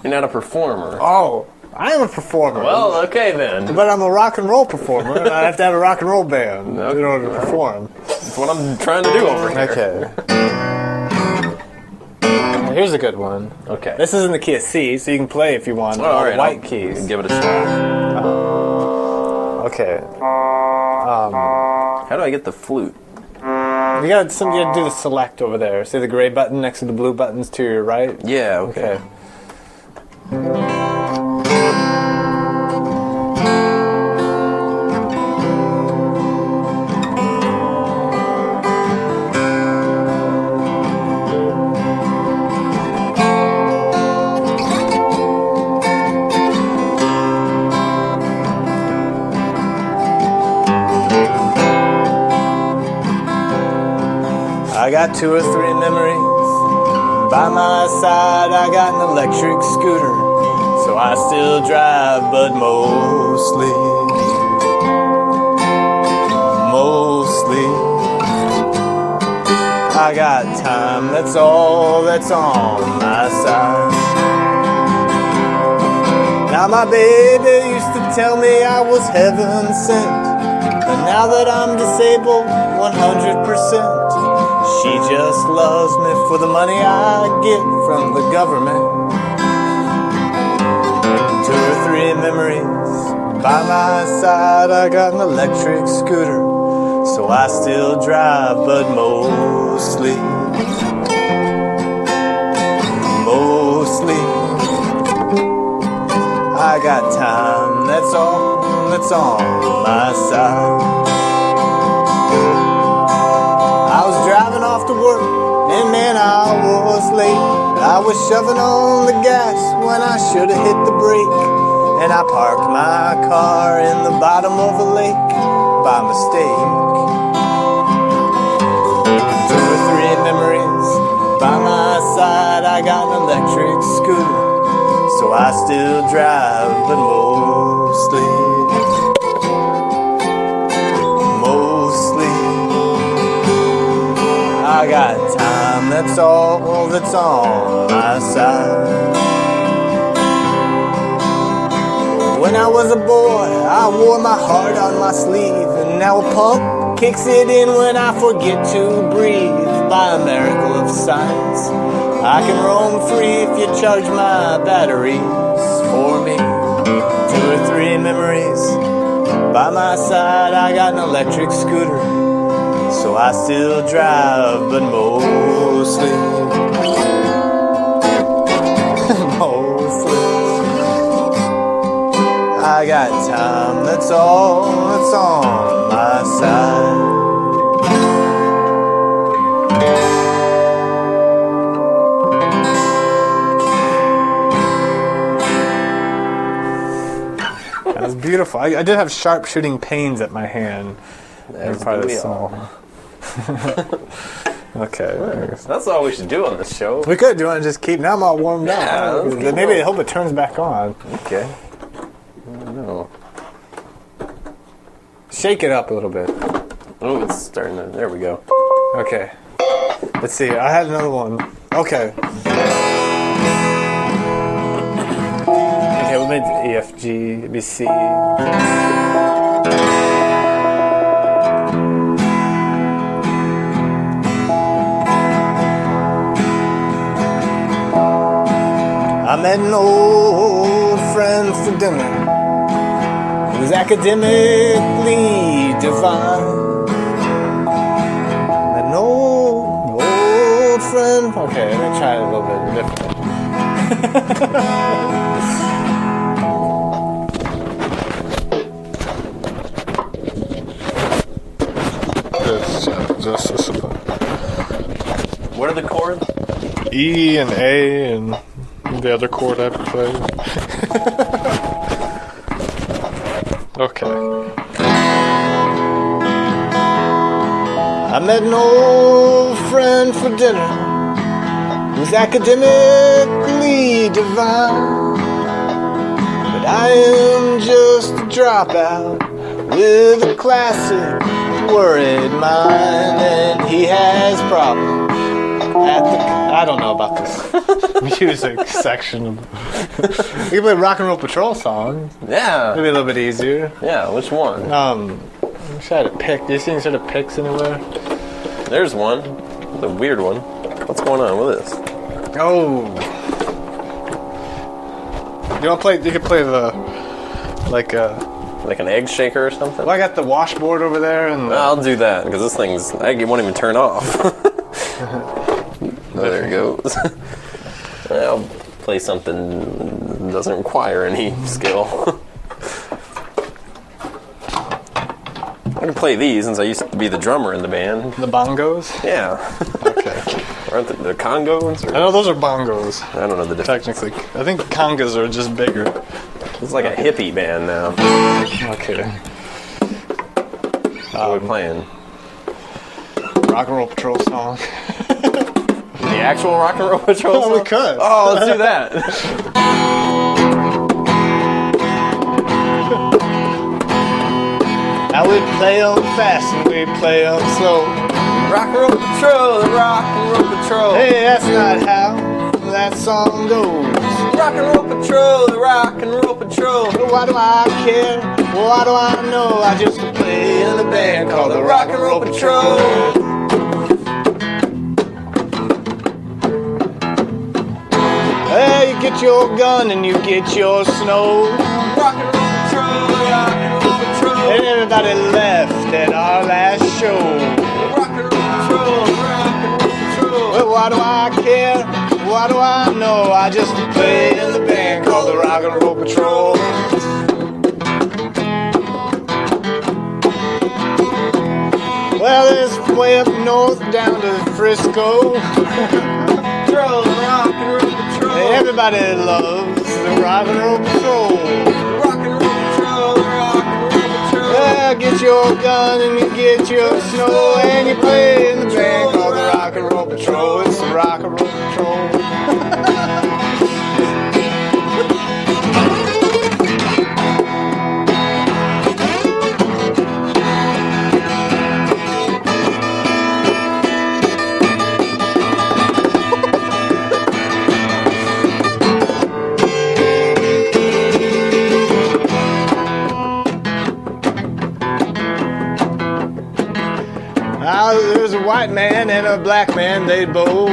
You're not a performer. Oh, I am a performer. Well, okay then. But I'm a rock and roll performer, and I have to have a rock and roll band in order to perform. That's what I'm trying to do over here. Okay. Here's a good one. Okay. This is in the key of C, so you can play if you want Well, all all the right, white I'll keys. Give it a shot. Okay. How do I get the flute? You gotta do the select over there. See the gray button next to the blue buttons to your right? Yeah, okay. I got 2 or 3 memories. By my side, I got an electric scooter. So I still drive, but mostly. I got time, that's all that's on my side. Now my baby used to tell me I was heaven sent. But now that I'm disabled 100%, she just loves me for the money I get from the government. 2 or 3 memories. By my side I got an electric scooter. So I still drive, but mostly. I got time, that's all that's on my side. I was driving off to work, and man, I was late. I was shoving on the gas when I should have hit the brake. And I parked my car in the bottom of a lake by mistake. 2 or 3 memories. By my side, I got an electric scooter. So I still drive, but mostly. I got time, that's all that's on my side. When I was a boy, I wore my heart on my sleeve. And now a pump kicks it in when I forget to breathe. By a miracle of science, I can roam free if you charge my batteries for me. 2 or 3 memories. By my side, I got an electric scooter. So I still drive, but mostly. I got time, that's all that's on my side. That was beautiful. I did have sharp shooting pains at my hand. That's part of the we song. Okay. That's all we should do on this show. We could. Do you want to just keep? Now I'm all warmed Yeah, up. let's keep Maybe I going. hope it turns back on. Okay. I don't know. Shake it up a little bit. Oh, it's starting to. There we go. Okay. Let's see. I had another one. Okay. Okay, we'll make E, F, G, B, C. I met an old friend for dinner. He was academically divine. Met an old friend. Okay, let me try it a little bit different. Just What are the chords? E and A and the other chord I play. Okay. I met an old friend for dinner. He was academically divine, but I am just a dropout with a classic worried mind, and he has problems. I don't know about this music section. We can play Rock and Roll Patrol song. Yeah. Maybe a little bit easier. Yeah, which one? I'm trying to pick. Do you see any sort of picks anywhere? There's one. The weird one. What's going on with this? Oh. You want to play? You can play the Like an egg shaker or something? Well, I got the washboard over there, and I'll do that because this thing's. It won't even turn off. There it goes. I'll play something that doesn't require any skill. I can play these since I used to be the drummer in the band. the bongos. Yeah. Okay. Aren't the congos? I know those are bongos. I don't know the difference. Technically, I think congas are just bigger. It's like a hippie band now. Okay. What are we playing? Rock and Roll Patrol song. The actual Rock and Roll Patrol Oh, song? we could. Oh, let's do that. Now we play 'em fast and we play 'em slow. Rock and Roll Patrol, the Rock and Roll Patrol. Hey, that's not how that song goes. Rock and Roll Patrol, the Rock and Roll Patrol. But why do I care? Why do I know? I just play in a band called the Rock and Roll Patrol. Hey, you get your gun and you get your snow. Rock and Roll Patrol, Rock and Roll Patrol. And everybody left at our last show. Rock and Roll Patrol, Rock and Roll Patrol. But why do I care? Why do I know? I just play in the band called the Rock and Roll Patrol. Well, it's way up north down to Frisco. Patrol, Rock and Roll Patrol. Everybody loves the Rock and Roll Patrol. Rock and Roll Patrol, Rock and Roll Patrol. Well, get your gun and you get your snow and you play in the band called the Rock and Roll Patrol. It's the Rock and Roll Patrol. Now there's a white man and a black man, they both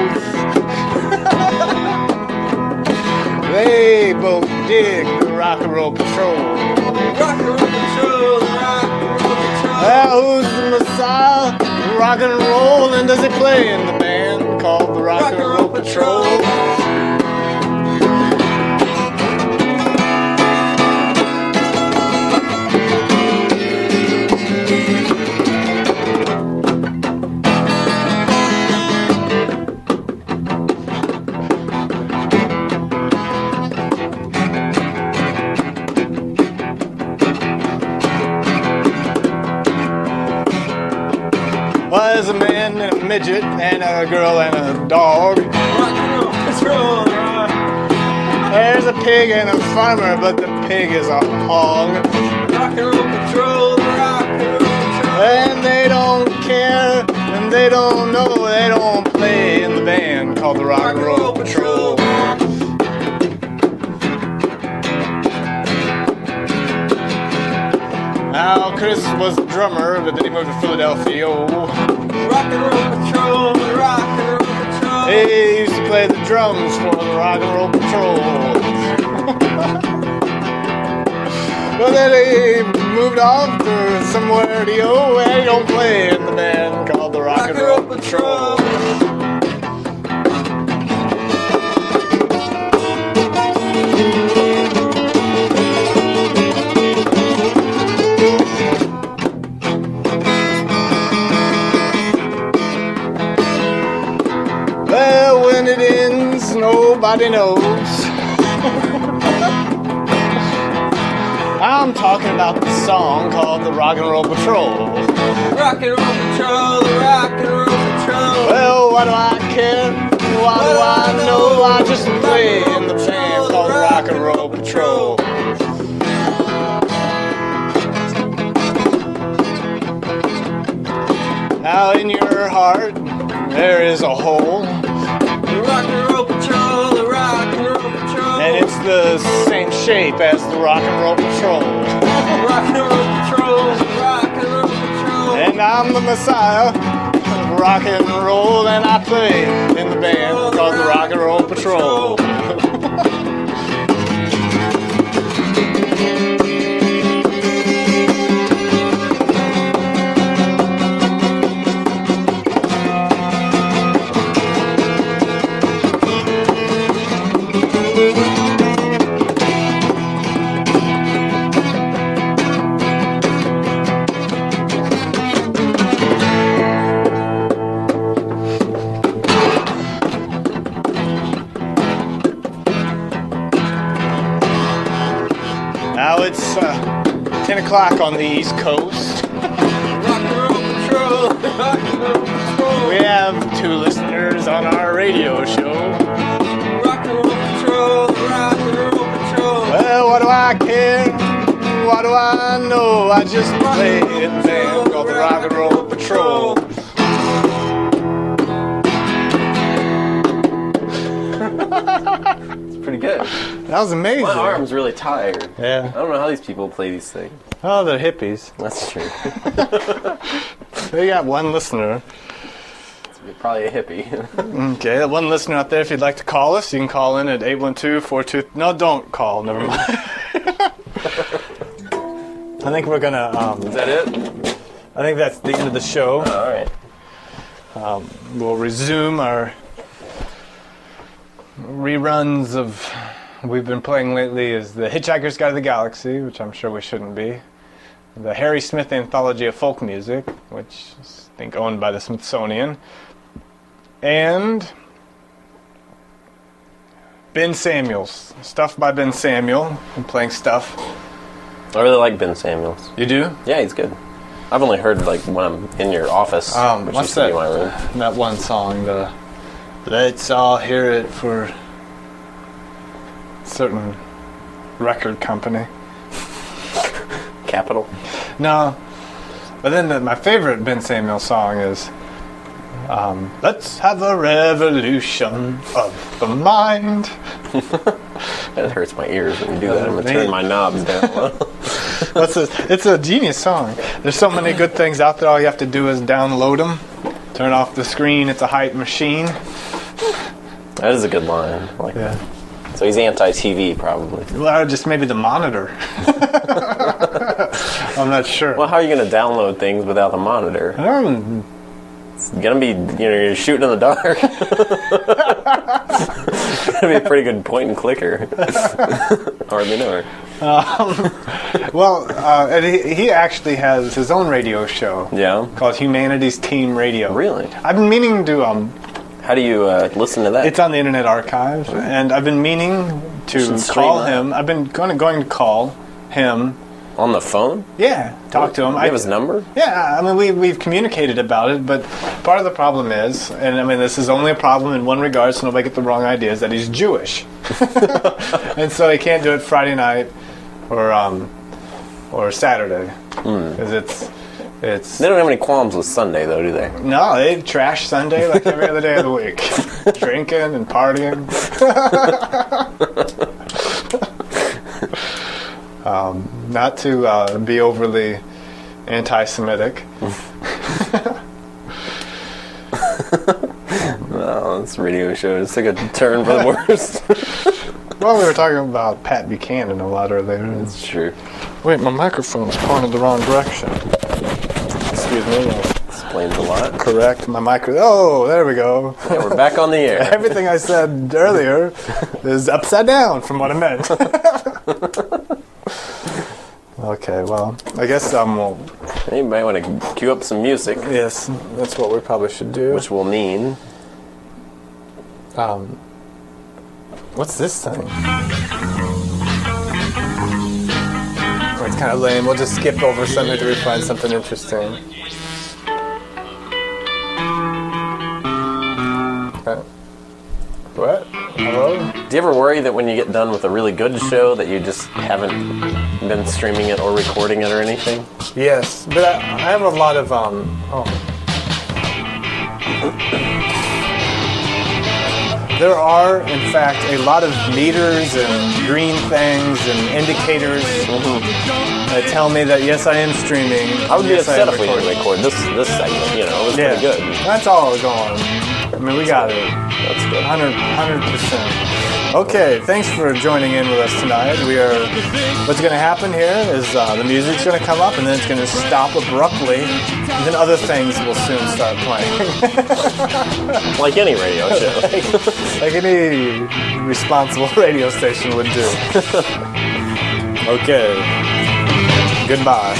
dig the Rock and Roll Patrol. Rock and Roll Patrol, Rock and Roll Patrol. Well, who's the Messiah? Rock and roll, and does he play in the band called the Rock and Roll Patrol? Well, there's a man and a midget and a girl and a dog. Rock and Roll Patrol, Rock. There's a pig and a farmer, but the pig is a hog. Rock and Roll Patrol, Rock and Roll And they don't care, and they don't know, they don't play in the band called the Rock and Roll Patrol. Now, Chris was the drummer, but then he moved to Philadelphia. Rock and roll patrol, rock and roll patrol. He used to play the drums for the Rock and Roll Patrol. But then he moved off to somewhere to go where he don't play in the band called the Rock and Roll Patrol. Well, when it ends, nobody knows. I'm talking about the song called the Rock and Roll Patrol. Rock and roll patrol, the rock and roll patrol. Well, why do I care? Why do I know? I just play in the band called the Rock and Roll Patrol. Now in your heart, there is a hole. The rock and roll patrol, the rock and roll patrol. And it's the same shape as the Rock and Roll Patrol. Rock and roll patrol, the rock and roll patrol. And I'm the messiah of rock and roll, and I play in the band called the Rock and Roll Patrol. Now it's 10 o'clock on the East Coast. Rock and roll patrol, rock and roll patrol. We have 2 listeners on our radio show. Rock and roll patrol, rock and roll patrol. Well, what do I care? What do I know? I just play in the band called the Rock and Roll Patrol. It's pretty good. That was amazing. My arm's really tired. I Yeah. don't know how these people play these things. Oh, they're hippies. That's true. They got 1 listener. You're probably a hippie. Okay, that 1 listener out there, if you'd like to call us, you can call in at 812-42... No, don't call. Never mind. I think we're going to... Is that it? I think that's the end of the show. All right. We'll resume our reruns of... We've been playing lately is The Hitchhiker's Guide to the Galaxy, which I'm sure we shouldn't be. The Harry Smith Anthology of Folk Music, which is, I think, owned by the Smithsonian. And Ben Samuels. Stuff by Ben Samuel. I'm playing stuff. I really like Ben Samuels. You do? Yeah, he's good. I've only heard like when I'm in your office, which what's used to that? be my room. That one song, the Let's All Hear It for certain record company. Capital. No. But then my favorite Ben Samuel song is Let's Have a Revolution of the Mind. That hurts my ears when you do that. I'm going to turn my knobs down a little. It's a genius song. There's so many good things out there. All you have to do is download them. Turn off the screen. It's a hype machine. That is a good line. I like Yeah. that. So he's anti-TV, probably. Well, just maybe the monitor. I'm not sure. Well, how are you going to download things without a monitor? It's going to be, you're shooting in the dark. It's going to be a pretty good point and clicker. Hardly know her. And he actually has his own radio show. Yeah? Called Humanities Team Radio. Really? I've been meaning to. How do you listen to that? It's on the Internet Archive, and I've been meaning to call him. I've been going to call him. On the phone? Yeah, talk to him. You have his number? Yeah, I mean, we've communicated about it, but part of the problem is, and I mean, this is only a problem in one regard, so nobody get the wrong idea, is that he's Jewish. And so he can't do it Friday night or Saturday. Because It's They don't have any qualms with Sunday, though, do they? no, they trash Sunday like every other day of the week, drinking and partying. Not to be overly anti-Semitic. Oh, this radio show just took a turn for the worst. Well, we were talking about Pat Buchanan a lot earlier. It's true. Wait, my microphone's pointed the wrong direction. Excuse me. Explains a lot. Correct my micro. Oh, there we go. Yeah, we're back on the air. Everything I said earlier is upside down from what I meant. Okay, well, I guess we'll, You might want to cue up some music, yes, that's what we probably should do. which will mean... What's this thing? Oh, it's kind of lame. We'll just skip over Sunday till we find something interesting. Okay. What? Hello? Do you ever worry that when you get done with a really good show that you just haven't been streaming it or recording it or anything? Yes, but I have a lot of There are, in fact, a lot of meters and green things and indicators that tell me that yes, I am streaming. I would be yes, upset am if we didn't recording. record this segment, you know, it was Yeah, pretty good. that's all going. I mean, we got it. That's good. 100%. Okay, thanks for joining in with us tonight. What's going to happen here is the music's going to come up and then it's going to stop abruptly, and then other things will soon start playing. Like any radio show. like any responsible radio station would do. Okay. Goodbye.